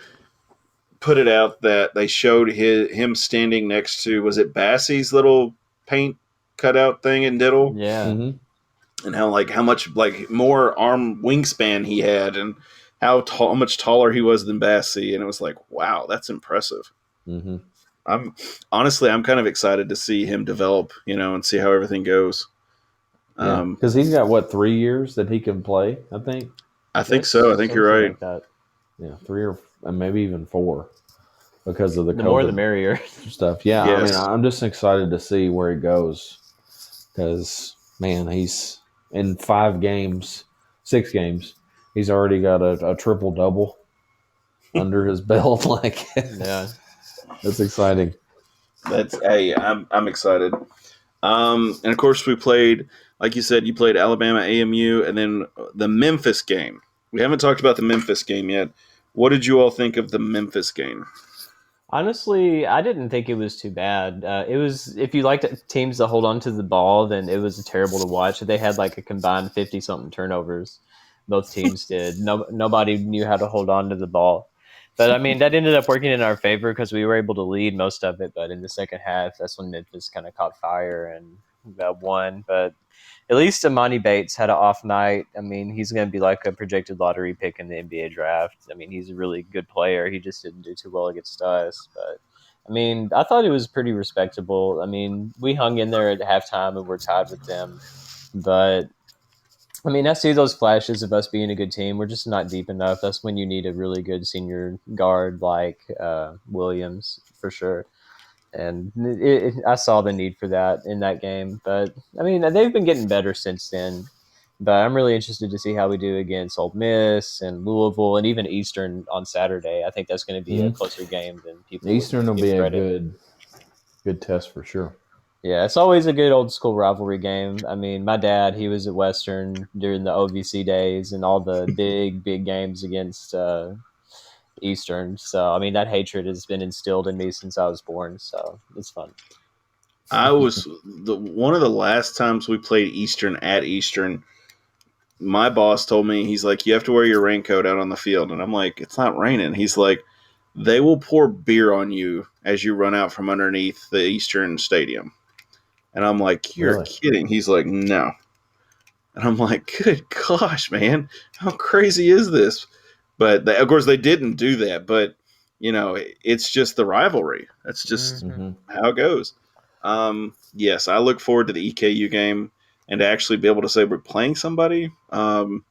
put it out that they showed him standing next to, was it Bassie's little paint cutout thing in Diddle? Yeah. And how much more arm wingspan he had and how much taller he was than Bassie. And it was like, wow, that's impressive. Mm-hmm. I'm kind of excited to see him develop, and see how everything goes. Because he's got 3 years that he can play, I think. I think so. I think you're right. Like that. Yeah, 3 or maybe even 4 because of the COVID more the merrier stuff. Yeah, Yes. I mean, I'm just excited to see where he goes because, man, he's in 6 games, he's already got a triple-double under his belt. Like, yeah. that's exciting. I'm excited. And of course we played, like you said, you played Alabama AMU and then the Memphis game. We haven't talked about the Memphis game yet. What did you all think of the Memphis game? Honestly, I didn't think it was too bad. It was, if you liked teams that hold on to the ball, then it was terrible to watch. They had like a combined 50-something turnovers. Both teams did. Nobody knew how to hold on to the ball. But, I mean, that ended up working in our favor because we were able to lead most of it. But in the second half, that's when Memphis kind of caught fire and won. But at least Amani Bates had an off night. I mean, he's going to be like a projected lottery pick in the NBA draft. I mean, he's a really good player. He just didn't do too well against us. But, I mean, I thought it was pretty respectable. I mean, we hung in there at halftime and we're tied with them. But, I mean, I see those flashes of us being a good team. We're just not deep enough. That's when you need a really good senior guard like Williams, for sure. And I saw the need for that in that game. But, I mean, they've been getting better since then. But I'm really interested to see how we do against Ole Miss and Louisville and even Eastern on Saturday. I think that's going to be a closer game than people. Eastern will be credit. a good test for sure. Yeah, it's always a good old school rivalry game. I mean, my dad, he was at Western during the OVC days and all the big games against Eastern. So, I mean, that hatred has been instilled in me since I was born. So, it's fun. I was one of the last times we played Eastern at Eastern. My boss told me, he's like, you have to wear your raincoat out on the field. And I'm like, it's not raining. He's like, they will pour beer on you as you run out from underneath the Eastern Stadium. And I'm like, you're kidding. He's like, no. And I'm like, good gosh, man. How crazy is this? But, of course, they didn't do that. But, you know, it's just the rivalry. That's just how it goes. Yes, I look forward to the EKU game and to actually be able to say we're playing somebody. And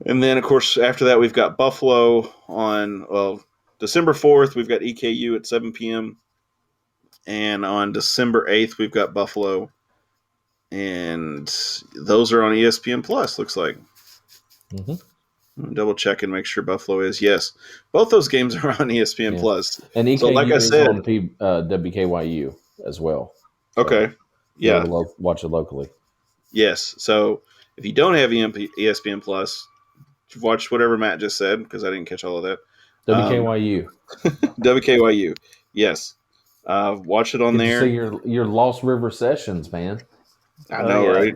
then, of course, after that, we've got Buffalo on, December 4th, we've got EKU at 7 p.m. And on December 8th, we've got Buffalo. And those are on ESPN Plus, looks like. Double check and make sure Buffalo is. Yes, both those games are on ESPN Plus. And EKU like I said, on WKYU as well. So okay. Yeah. Watch it locally. Yes. So if you don't have ESPN Plus, watch whatever Matt just said because I didn't catch all of that. WKYU. WKYU. Yes. Watch it on there. See your Lost River sessions, man. I know, right?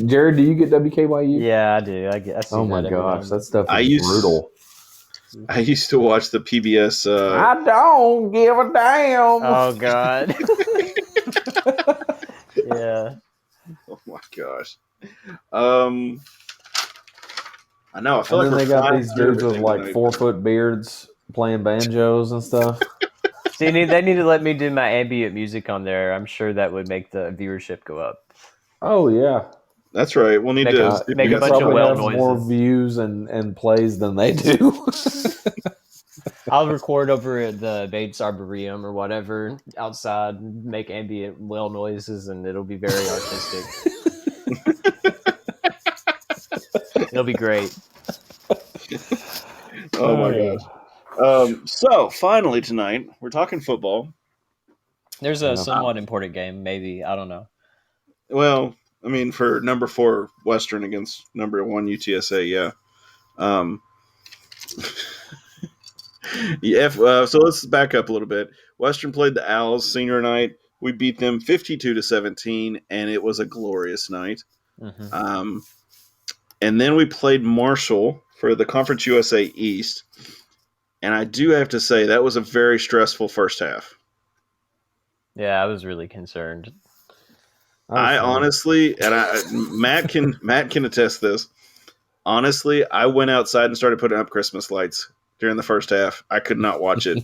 Jared, do you get WKYU? Yeah, I do. I see oh my gosh, that stuff is brutal. I used to watch the PBS. I don't give a damn. Oh God. Yeah. Oh my gosh. I know. I feel like they got these dudes with like 4-foot beards playing banjos and stuff. See, they need to let me do my ambient music on there. I'm sure that would make the viewership go up. Oh yeah, that's right. We'll need to make a bunch of well noises. More views and plays than they do. I'll record over at the Bates Arboretum or whatever outside, make ambient well noises, and it'll be very artistic. It'll be great. Oh my gosh. So finally tonight we're talking football. There's a somewhat important game, maybe. I don't know. Well, I mean, for number 4 Western against number 1 UTSA, yeah. So let's back up a little bit. Western played the Owls senior night. We beat them 52-17, and it was a glorious night. And then we played Marshall for the Conference USA East. And I do have to say that was a very stressful first half. Yeah, I was really concerned. I honestly, and Matt can attest this. Honestly, I went outside and started putting up Christmas lights during the first half. I could not watch it.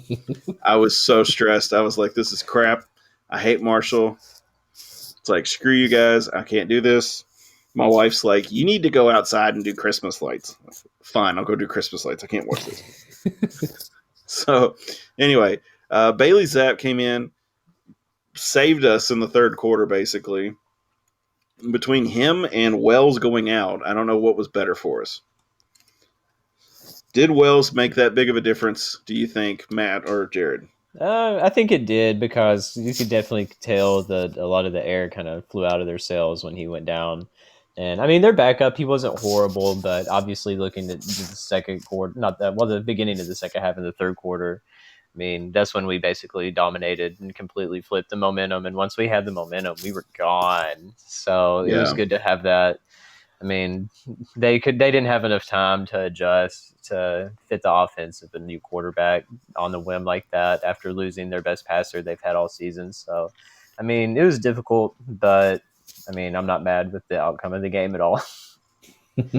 I was so stressed. I was like, this is crap. I hate Marshall. It's like, screw you guys. I can't do this. My wife's like, you need to go outside and do Christmas lights. Fine, I'll go do Christmas lights. I can't watch this. So, anyway, Bailey Zapp came in, saved us in the third quarter, basically. Between him and Wells going out, I don't know what was better for us. Did Wells make that big of a difference, do you think, Matt or Jared? I think it did, because you could definitely tell that a lot of the air kind of flew out of their sails when he went down. And I mean, their backup, he wasn't horrible, but obviously looking at the second quarter, the beginning of the second half and the third quarter, I mean, that's when we basically dominated and completely flipped the momentum. And once we had the momentum, we were gone. So it was good to have that. I mean, they didn't have enough time to adjust to fit the offense of a new quarterback on the whim like that after losing their best passer they've had all season. So, I mean, it was difficult, but I mean, I'm not mad with the outcome of the game at all.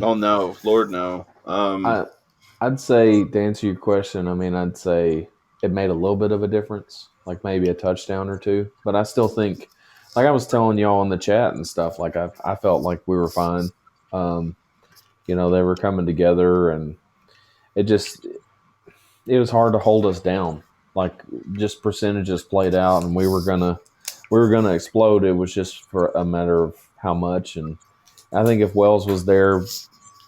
Oh no, Lord no. I'd say, to answer your question, I mean, I'd say it made a little bit of a difference, like maybe a touchdown or two. But I still think, like I was telling y'all in the chat and stuff, like I felt like we were fine. They were coming together, and it was hard to hold us down. Like, just percentages played out, and we were gonna explode. It was just for a matter of how much. And I think if Wells was there,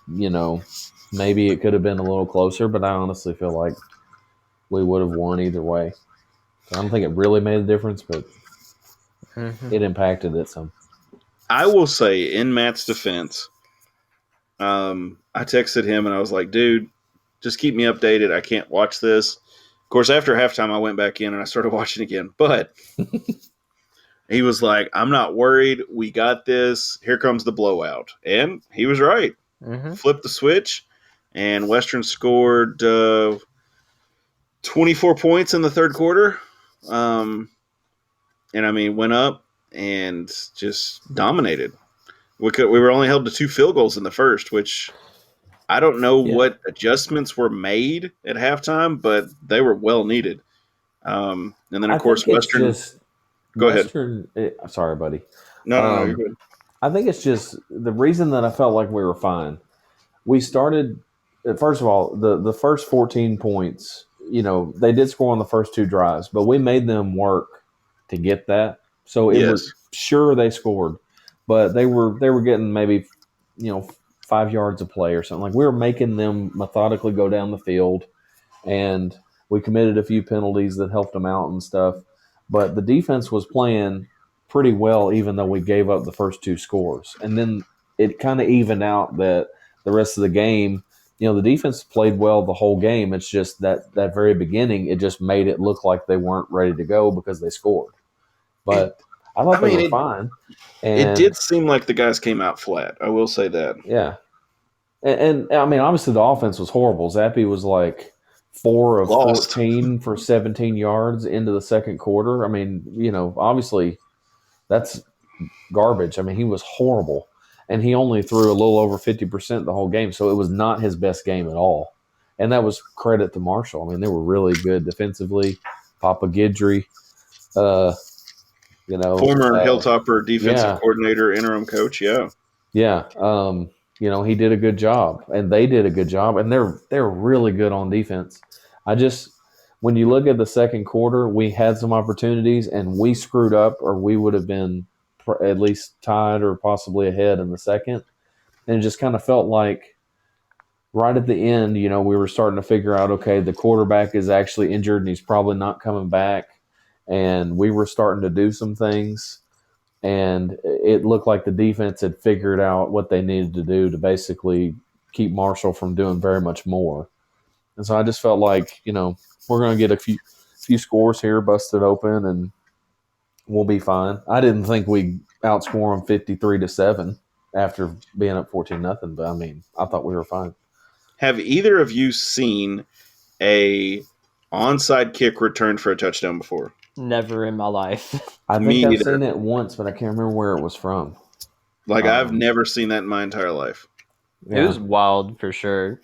maybe it could have been a little closer, but I honestly feel like we would have won either way. So I don't think it really made a difference, but it impacted it some. I will say, in Matt's defense, I texted him and I was like, dude, just keep me updated. I can't watch this. Of course, after halftime, I went back in and I started watching again. But he was like, I'm not worried. We got this. Here comes the blowout. And he was right. Flipped the switch, and Western scored 24 points in the third quarter. And, I mean, went up and just dominated. We were only held to 2 field goals in the first, which I don't know what adjustments were made at halftime, but they were well needed. And then, of course, Western. Go ahead. Sorry, buddy. No, you're good. I think it's just the reason that I felt like we were fine. We started, first of all, the first 14 points, they did score on the first 2 drives, but we made them work to get that. So it was sure they scored, but they were getting maybe, 5 yards of play or something. Like, we were making them methodically go down the field, and we committed a few penalties that helped them out and stuff. But the defense was playing pretty well, even though we gave up the first 2 scores. And then it kind of evened out that the rest of the game, the defense played well the whole game. It's just that very beginning, it just made it look like they weren't ready to go because they scored. But I thought they were fine. And it did seem like the guys came out flat. I will say that. Yeah. And I mean, obviously the offense was horrible. Zappy was like 4 of 14 for 17 yards into the second quarter. I mean, obviously that's garbage. I mean, he was horrible. And he only threw a little over 50% the whole game. So it was not his best game at all. And that was credit to Marshall. I mean, they were really good defensively. Papa Guidry, former Hilltopper defensive coordinator, interim coach. Yeah. Yeah. He did a good job, and they did a good job, and they're really good on defense. When you look at the second quarter, we had some opportunities, and we screwed up, or we would have been at least tied or possibly ahead in the second. And it just kind of felt like right at the end, we were starting to figure out, okay, the quarterback is actually injured and he's probably not coming back. And we were starting to do some things, and it looked like the defense had figured out what they needed to do to basically keep Marshall from doing very much more. And so I just felt like, we're going to get a few scores here busted open, and we'll be fine. I didn't think we'd outscore them 53-7 after being up 14-0, but I mean, I thought we were fine. Have either of you seen a onside kick returned for a touchdown before? Never in my life. I think I've seen it once, but I can't remember where it was from. Like, I've never seen that in my entire life. Yeah. It was wild for sure.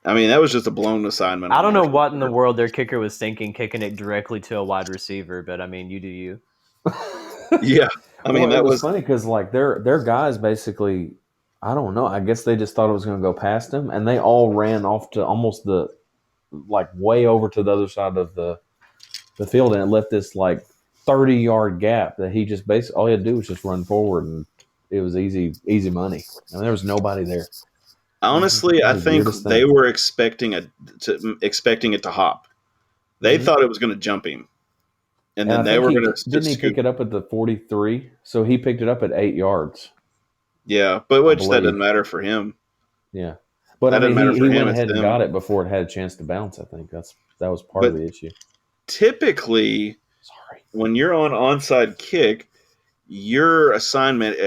I mean, that was just a blown assignment. I don't know what in the world their kicker was thinking, kicking it directly to a wide receiver, but I mean, you do you. Yeah. I mean, that was funny because, like, their guys basically I don't know. I guess they just thought it was going to go past him, and they all ran off to almost way over to the other side of the field, and it left this 30-yard gap that he just basically all he had to do was just run forward, and it was easy money. I mean, there was nobody there. Honestly, I think they were expecting it to hop. They thought it was going to jump him, and then they were going to. Didn't he pick it up at the 43? So he picked it up at 8 yards. Yeah, but that doesn't matter for him. Yeah, but he went ahead and got it before it had a chance to bounce. I think that was part of the issue. Typically, when you're on onside kick, your assignment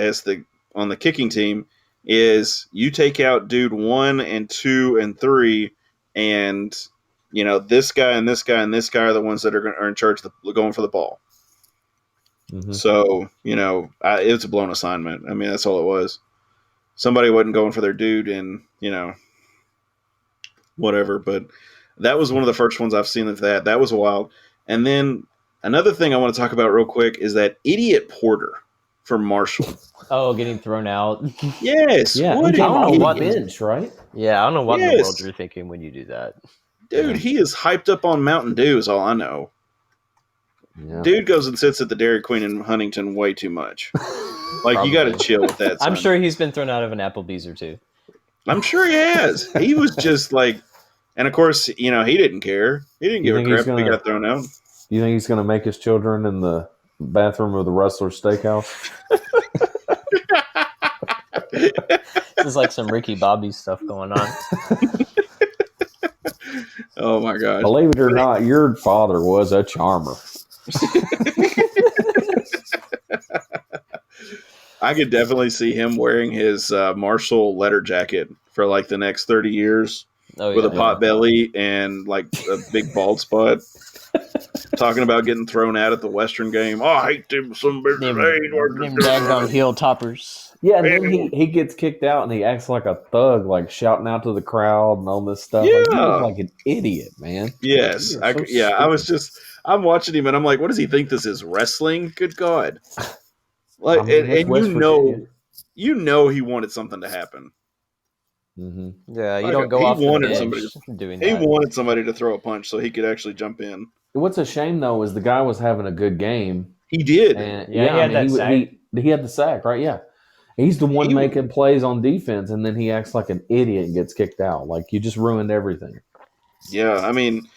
on the kicking team is you take out dude 1 and 2 and 3, and this guy and this guy and this guy are the ones that are in charge of going for the ball. Mm-hmm. So it's a blown assignment. I mean, that's all it was. Somebody wasn't going for their dude, and whatever. But that was one of the first ones I've seen of that. That was wild. And then another thing I want to talk about real quick is that idiot Porter for Marshall. Oh, getting thrown out. Yes. Yeah. I don't know what bench, right? Yeah, I don't know what in the world you're thinking when you do that. Dude, he is hyped up on Mountain Dew is all I know. Yeah. Dude goes and sits at the Dairy Queen in Huntington way too much. You got to chill with that. Son. I'm sure he's been thrown out of an Applebee's or two. I'm sure he has. He was just and of course, he didn't care. He didn't give a crap if he got thrown out. You think he's going to make his children in the bathroom of the Rustler's Steakhouse? This is like some Ricky Bobby stuff going on. Oh my gosh. Believe it or not, your father was a charmer. I could definitely see him wearing his Marshall leather jacket for the next 30 years with a pot belly and a big bald spot. Talking about getting thrown out at the Western game. Oh, I hate them some them daggone heel toppers. Yeah, and then he gets kicked out and he acts like a thug, shouting out to the crowd and all this stuff. Yeah. He was like an idiot, man. Yes. I'm watching him and I'm like, what does he think this is, wrestling? Good God. And he wanted something to happen. Mm-hmm. Yeah, you don't go off the bench doing that. He wanted somebody to throw a punch so he could actually jump in. What's a shame, though, is the guy was having a good game. He did. And, he had that sack. He had the sack, right? Yeah. He's the one making plays on defense, and then he acts like an idiot and gets kicked out. You just ruined everything. Yeah, I mean,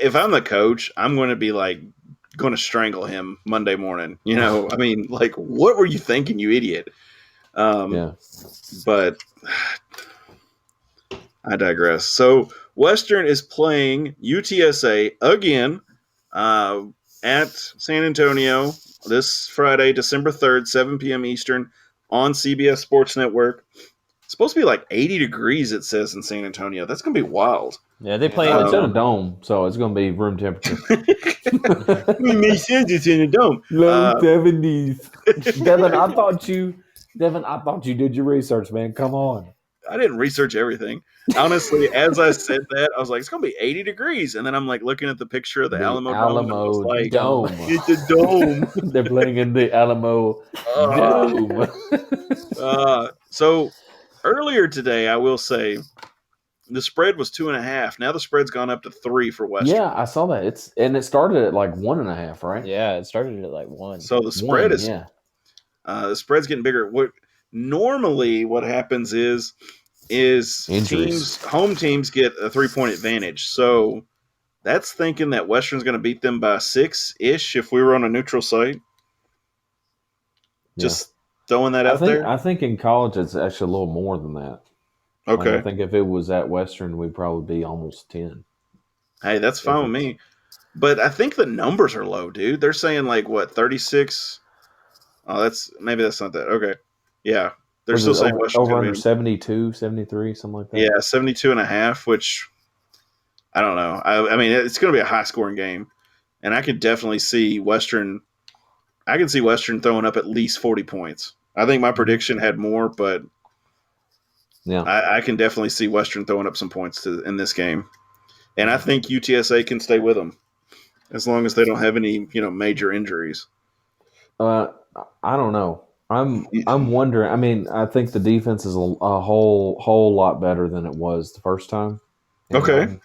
if I'm the coach, I'm going to be going to strangle him Monday morning. I mean, what were you thinking, you idiot? Yeah. But I digress. So Western is playing UTSA again at San Antonio this Friday, December 3rd, 7 p.m. Eastern on CBS Sports Network. It's supposed to be 80 degrees, it says, in San Antonio. That's going to be wild. Yeah, they play it's in a dome, so it's going to be room temperature. We may say it's in a dome. Low 70s. Devin, I thought you did your research, man. Come on. I didn't research everything. Honestly, as I said that, I was like, it's going to be 80 degrees. And then I'm looking at the picture of the Alamo Dome. It's a dome. They're playing in the Alamo Dome. So earlier today, I will say, the spread was 2.5. Now the spread's gone up to 3 for Western. Yeah, I saw that. It started at 1.5, right? Yeah, it started at 1. So the spread the spread's getting bigger. Normally what happens is home teams get a 3-point advantage. So that's thinking that Western's going to beat them by 6-ish if we were on a neutral site. Just throwing that out there. I think in college it's actually a little more than that. Okay. I think if it was at Western, we'd probably be almost 10. Hey, that's fine with me. But I think the numbers are low, dude. They're saying 36. Oh, maybe that's not that. Okay. Yeah. They're still saying Western. Over under 72, 73, something like that. Yeah, 72.5, which I don't know. I mean, it's going to be a high scoring game. And I could definitely see Western. I can see Western throwing up at least 40 points. I think my prediction had more, but yeah, I can definitely see Western throwing up some points in this game. And I think UTSA can stay with them as long as they don't have any, major injuries. I don't know. I'm wondering. I mean, I think the defense is a whole lot better than it was the first time. And Okay.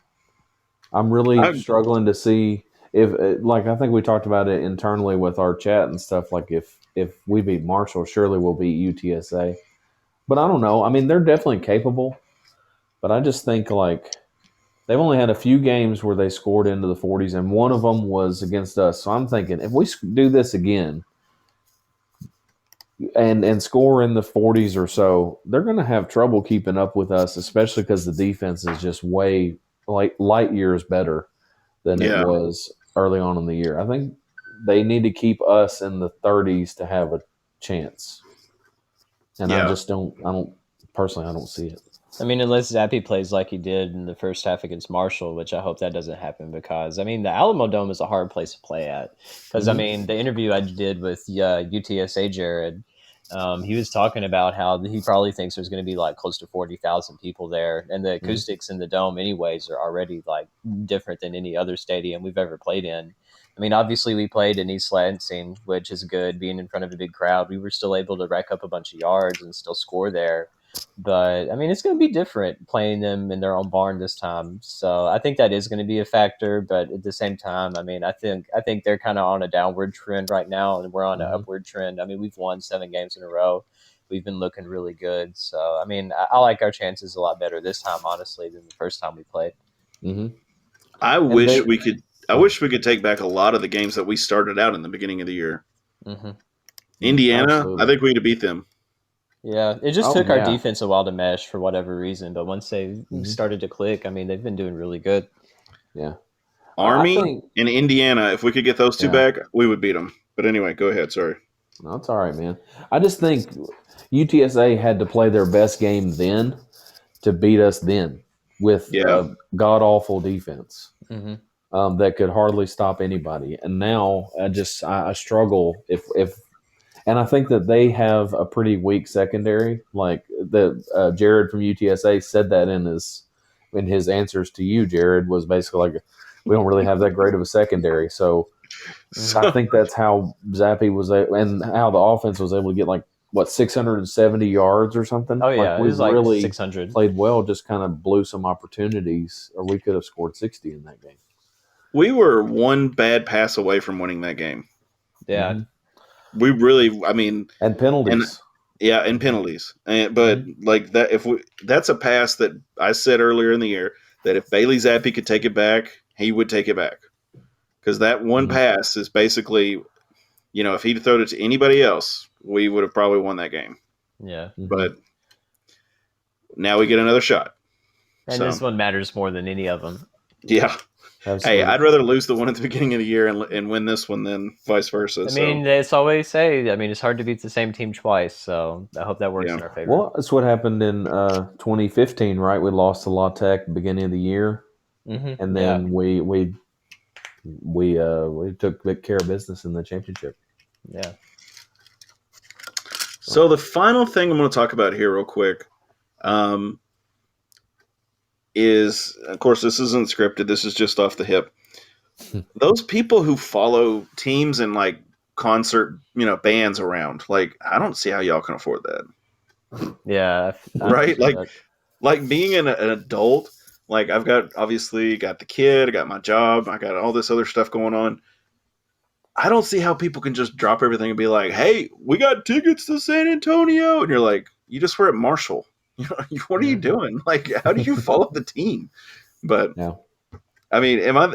I'm really struggling to see if, like, I think we talked about it internally with our chat and stuff. Like, if we beat Marshall, surely we'll beat UTSA. But I don't know. I mean, they're definitely capable. But I just think like they've only had a few games where they scored into the 40s, and one of them was against us. So I'm thinking if we do this again and score in the 40s or so, they're going to have trouble keeping up with us, especially because the defense is just way like light years better than it was early on in the year. I think they need to keep us in the 30s to have a chance. And I don't personally, I don't see it. I mean, unless Zappy plays like he did in the first half against Marshall, which I hope that doesn't happen because, I mean, the Alamo Dome is a hard place to play at. Because, I mean, the interview I did with UTSA Jared, he was talking about how he probably thinks there's going to be like close to 40,000 people there. And the acoustics in the Dome, anyways, are already like different than any other stadium we've ever played in. I mean, obviously, we played in East Lansing, which is good, being in front of a big crowd. We were still able to rack up a bunch of yards and still score there. But I mean, it's going to be different playing them in their own barn this time. So I think that is going to be a factor. But at the same time, I mean, I think they're kind of on a downward trend right now, and we're on an upward trend. I mean, we've won 7 games in a row. We've been looking really good. So I mean, I like our chances a lot better this time, honestly, than the first time we played. I wish we could. I wish we could take back a lot of the games that we started out in the beginning of the year. Indiana, absolutely. I think we could beat them. Yeah, it just took our defense a while to mesh for whatever reason, but once they started to click, I mean, they've been doing really good. Yeah. Army and Indiana, if we could get those two back, we would beat them. But anyway, go ahead. Sorry. No, it's all right, man. I just think UTSA had to play their best game then to beat us then with a god-awful defense that could hardly stop anybody. And now I struggle if and I think that they have a pretty weak secondary. Like Jared from UTSA said that in his answers to you, Jared, was basically like, we don't really have that great of a secondary. So I think that's how Zappy was and how the offense was able to get 670 yards or something. Oh yeah, it was like really 600. Played well, just kind of blew some opportunities, or we could have scored 60 in that game. We were one bad pass away from winning that game. Yeah. We really, I mean, and penalties. And penalties. But like that, that's a pass that I said earlier in the year that if Bailey Zappi could take it back, he would take it back. Because that one pass is basically, if he'd thrown it to anybody else, we would have probably won that game. Yeah. But now we get another shot. And this one matters more than any of them. Yeah. Absolutely. Hey, I'd rather lose the one at the beginning of the year and win this one than vice versa. I mean, it's always say, it's hard to beat the same team twice. So I hope that works in our favor. Well, that's what happened in 2015, right? We lost to La Tech at the beginning of the year. And then we took good care of business in the championship. Yeah. So the final thing I'm going to talk about here real quick is, of course, this isn't scripted. This is just off the hip. Those people who follow teams and concert, bands around, I don't see how y'all can afford that. Yeah. Right? Like being an adult, I've got the kid, I got my job, I got all this other stuff going on. I don't see how people can just drop everything and be like, hey, we got tickets to San Antonio. And you're like, you just were at Marshall. What are you doing? How do you follow the team? But I mean, am I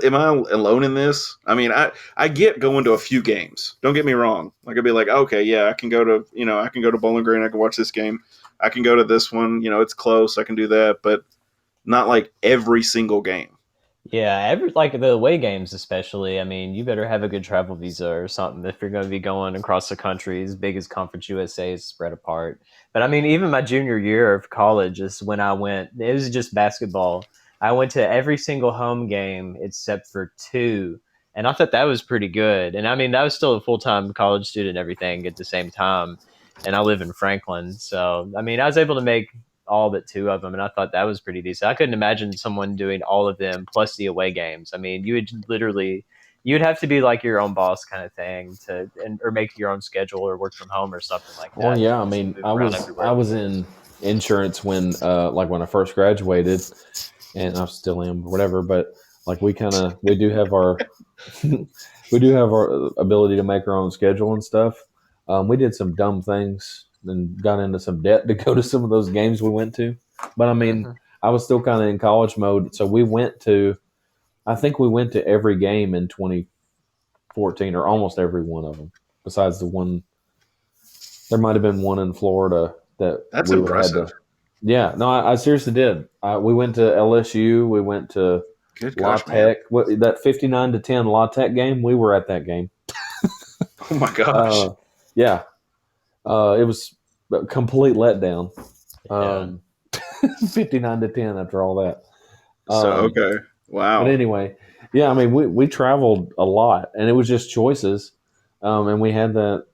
alone in this? I mean, I get going to a few games. Don't get me wrong. I'd be like, okay, yeah, I can go to Bowling Green. I can watch this game. I can go to this one. It's close. I can do that, but not every single game. Yeah, the away games especially. I mean, you better have a good travel visa or something if you're going to be going across the country as big as Conference USA is spread apart. But I mean, even my junior year of college is when I went. It was just basketball. I went to every single home game except for 2, and I thought that was pretty good. And I mean, that was still a full-time college student and everything at the same time. And I live in Franklin, so I mean, I was able to make all but 2 of them, and I thought that was pretty decent. I couldn't imagine someone doing all of them plus the away games. I mean, you would literally You'd have to be like your own boss kind of thing or make your own schedule or work from home or something like that. Well, yeah, I mean, I was in insurance when when I first graduated, and I still am, whatever. But like we do have our we do have our ability to make our own schedule and stuff. We did some dumb things and got into some debt to go to some of those games we went to. But I mean, I was still kind of in college mode, so I think we went to every game in 2014, or almost every one of them, besides the one. There might have been one in Florida that's impressive. Yeah, no, I seriously did. We went to LSU. We went to La Tech. That 59-10 La Tech game, we were at that game. Oh my gosh! Yeah, it was a complete letdown. 59-10 after all that. Okay, wow. But anyway, yeah, I mean, we traveled a lot, and it was just choices, and we had that.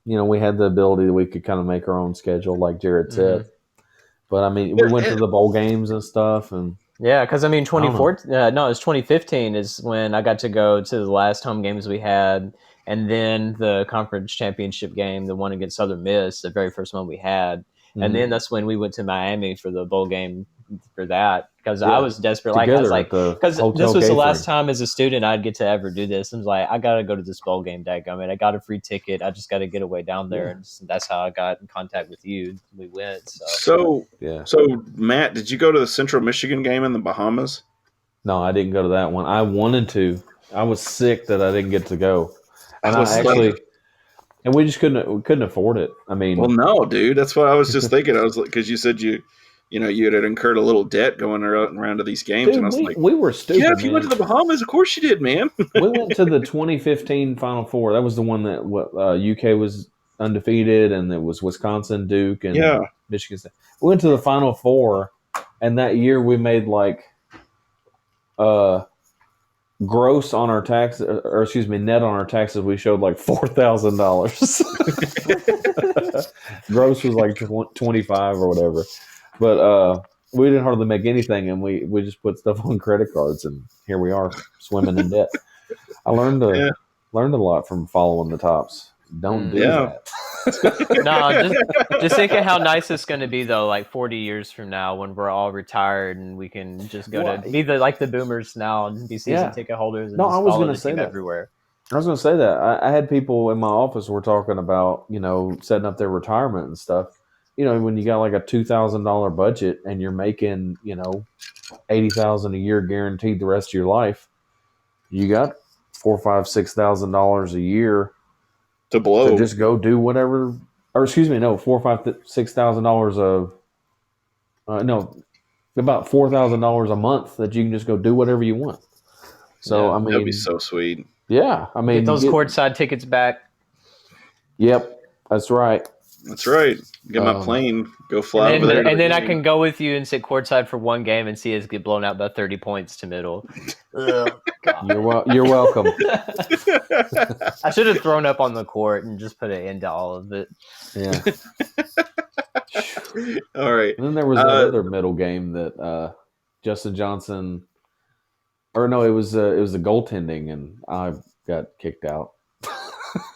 We had the ability that we could kind of make our own schedule, like Jared said. But I mean, we went to the bowl games and stuff, and yeah, because I mean, 2014. No, it was 2015 is when I got to go to the last home games we had, and then the conference championship game, the one against Southern Miss, the very first one we had, and then that's when we went to Miami for the bowl game for that, because I was desperate. Like, I was like, because this was the last time as a student I'd get to ever do this. I was like, I got to go to this bowl game, dadgummit. I got a free ticket. I just got to get away down there. And that's how I got in contact with you. We went. So Matt, did you go to the Central Michigan game in the Bahamas? No, I didn't go to that one. I wanted to. I was sick that I didn't get to go. And and we just couldn't afford it. I mean, well, no, dude. That's what I was just thinking. I was like, because you said you had incurred a little debt going around to these games, dude, and I was like, we were stupid. Yeah, if you went to the Bahamas, of course you did, man. We went to the 2015 Final Four. That was the one that UK was undefeated, and it was Wisconsin, Duke, and Michigan State. We went to the Final Four, and that year we made like gross on our tax, or excuse me, net on our taxes. We showed like $4,000. Gross was like 25 or whatever, but we didn't hardly make anything, and we just put stuff on credit cards, and here we are swimming in debt. I learned a lot from following the Tops. Don't do that. No, just think of how nice it's going to be though. Like 40 years from now, when we're all retired and we can just go to be like the boomers now and be season ticket holders. And I was going to say that everywhere. I was going to say that I had people in my office who were talking about setting up their retirement and stuff. When you got like a $2,000 budget and you're making $80,000 a year guaranteed the rest of your life, you got $4,000, $5,000, $6,000 a year to blow. To just go do whatever, or excuse me, no, $4,000, $5,000, $6,000 of about $4,000 a month that you can just go do whatever you want. So I mean, that'd be so sweet. Yeah, I mean, get those courtside tickets back. Yep, that's right. That's right. Get my plane, go fly over there. And then I can go with you and sit courtside for one game and see us get blown out by 30 points to middle. You're welcome. I should have thrown up on the court and just put an end to all of it. Yeah. All right. And then there was another middle game that Justin Johnson, or no, it was the goaltending, and I got kicked out.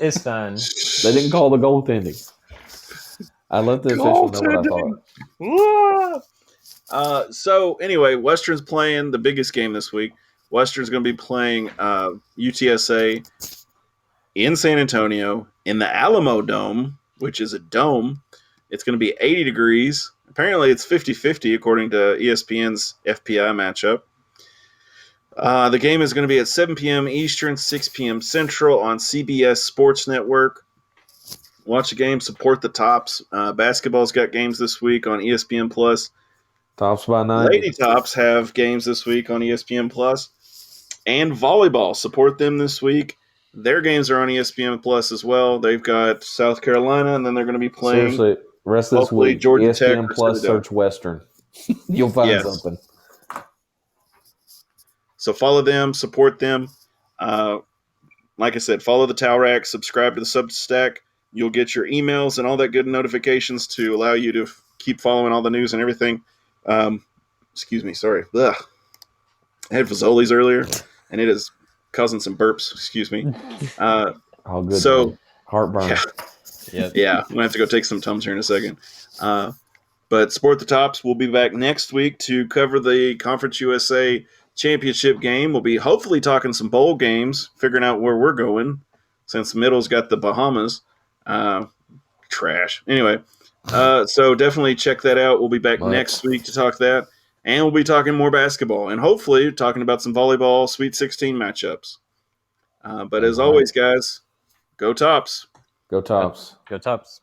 It's fun. They didn't call the goaltending. I let the official know what I thought. So anyway, Western's playing the biggest game this week. Western's going to be playing UTSA in San Antonio in the Alamo Dome, which is a dome. It's going to be 80 degrees. Apparently it's 50-50 according to ESPN's FPI matchup. The game is going to be at 7 p.m. Eastern, 6 p.m. Central on CBS Sports Network. Watch the game, support the Tops. Basketball's got games this week on ESPN Plus. Tops by 9. Lady Tops have games this week on ESPN Plus. And volleyball, support them this week. Their games are on ESPN Plus as well. They've got South Carolina, and then they're going to be playing. Seriously, rest of this week, Georgia ESPN Tech, Plus, search Western. You'll find something. So follow them, support them. Like I said, follow the Towel Rack, subscribe to the Substack. You'll get your emails and all that good notifications to allow you to keep following all the news and everything. Excuse me, sorry. Ugh. I had Fazoli's earlier, and it is causing some burps. Excuse me. All good. So man. Heartburn. Yeah, I'm gonna have to go take some Tums here in a second. But Sport the Tops will be back next week to cover the Conference USA Championship game. We'll be hopefully talking some bowl games, figuring out where we're going, since Middle's got the Bahamas. Trash. Anyway, so definitely check that out. We'll be back next week to talk that. And we'll be talking more basketball and hopefully talking about some volleyball Sweet 16 matchups. But as always, guys, go Tops. Go Tops. Go Tops.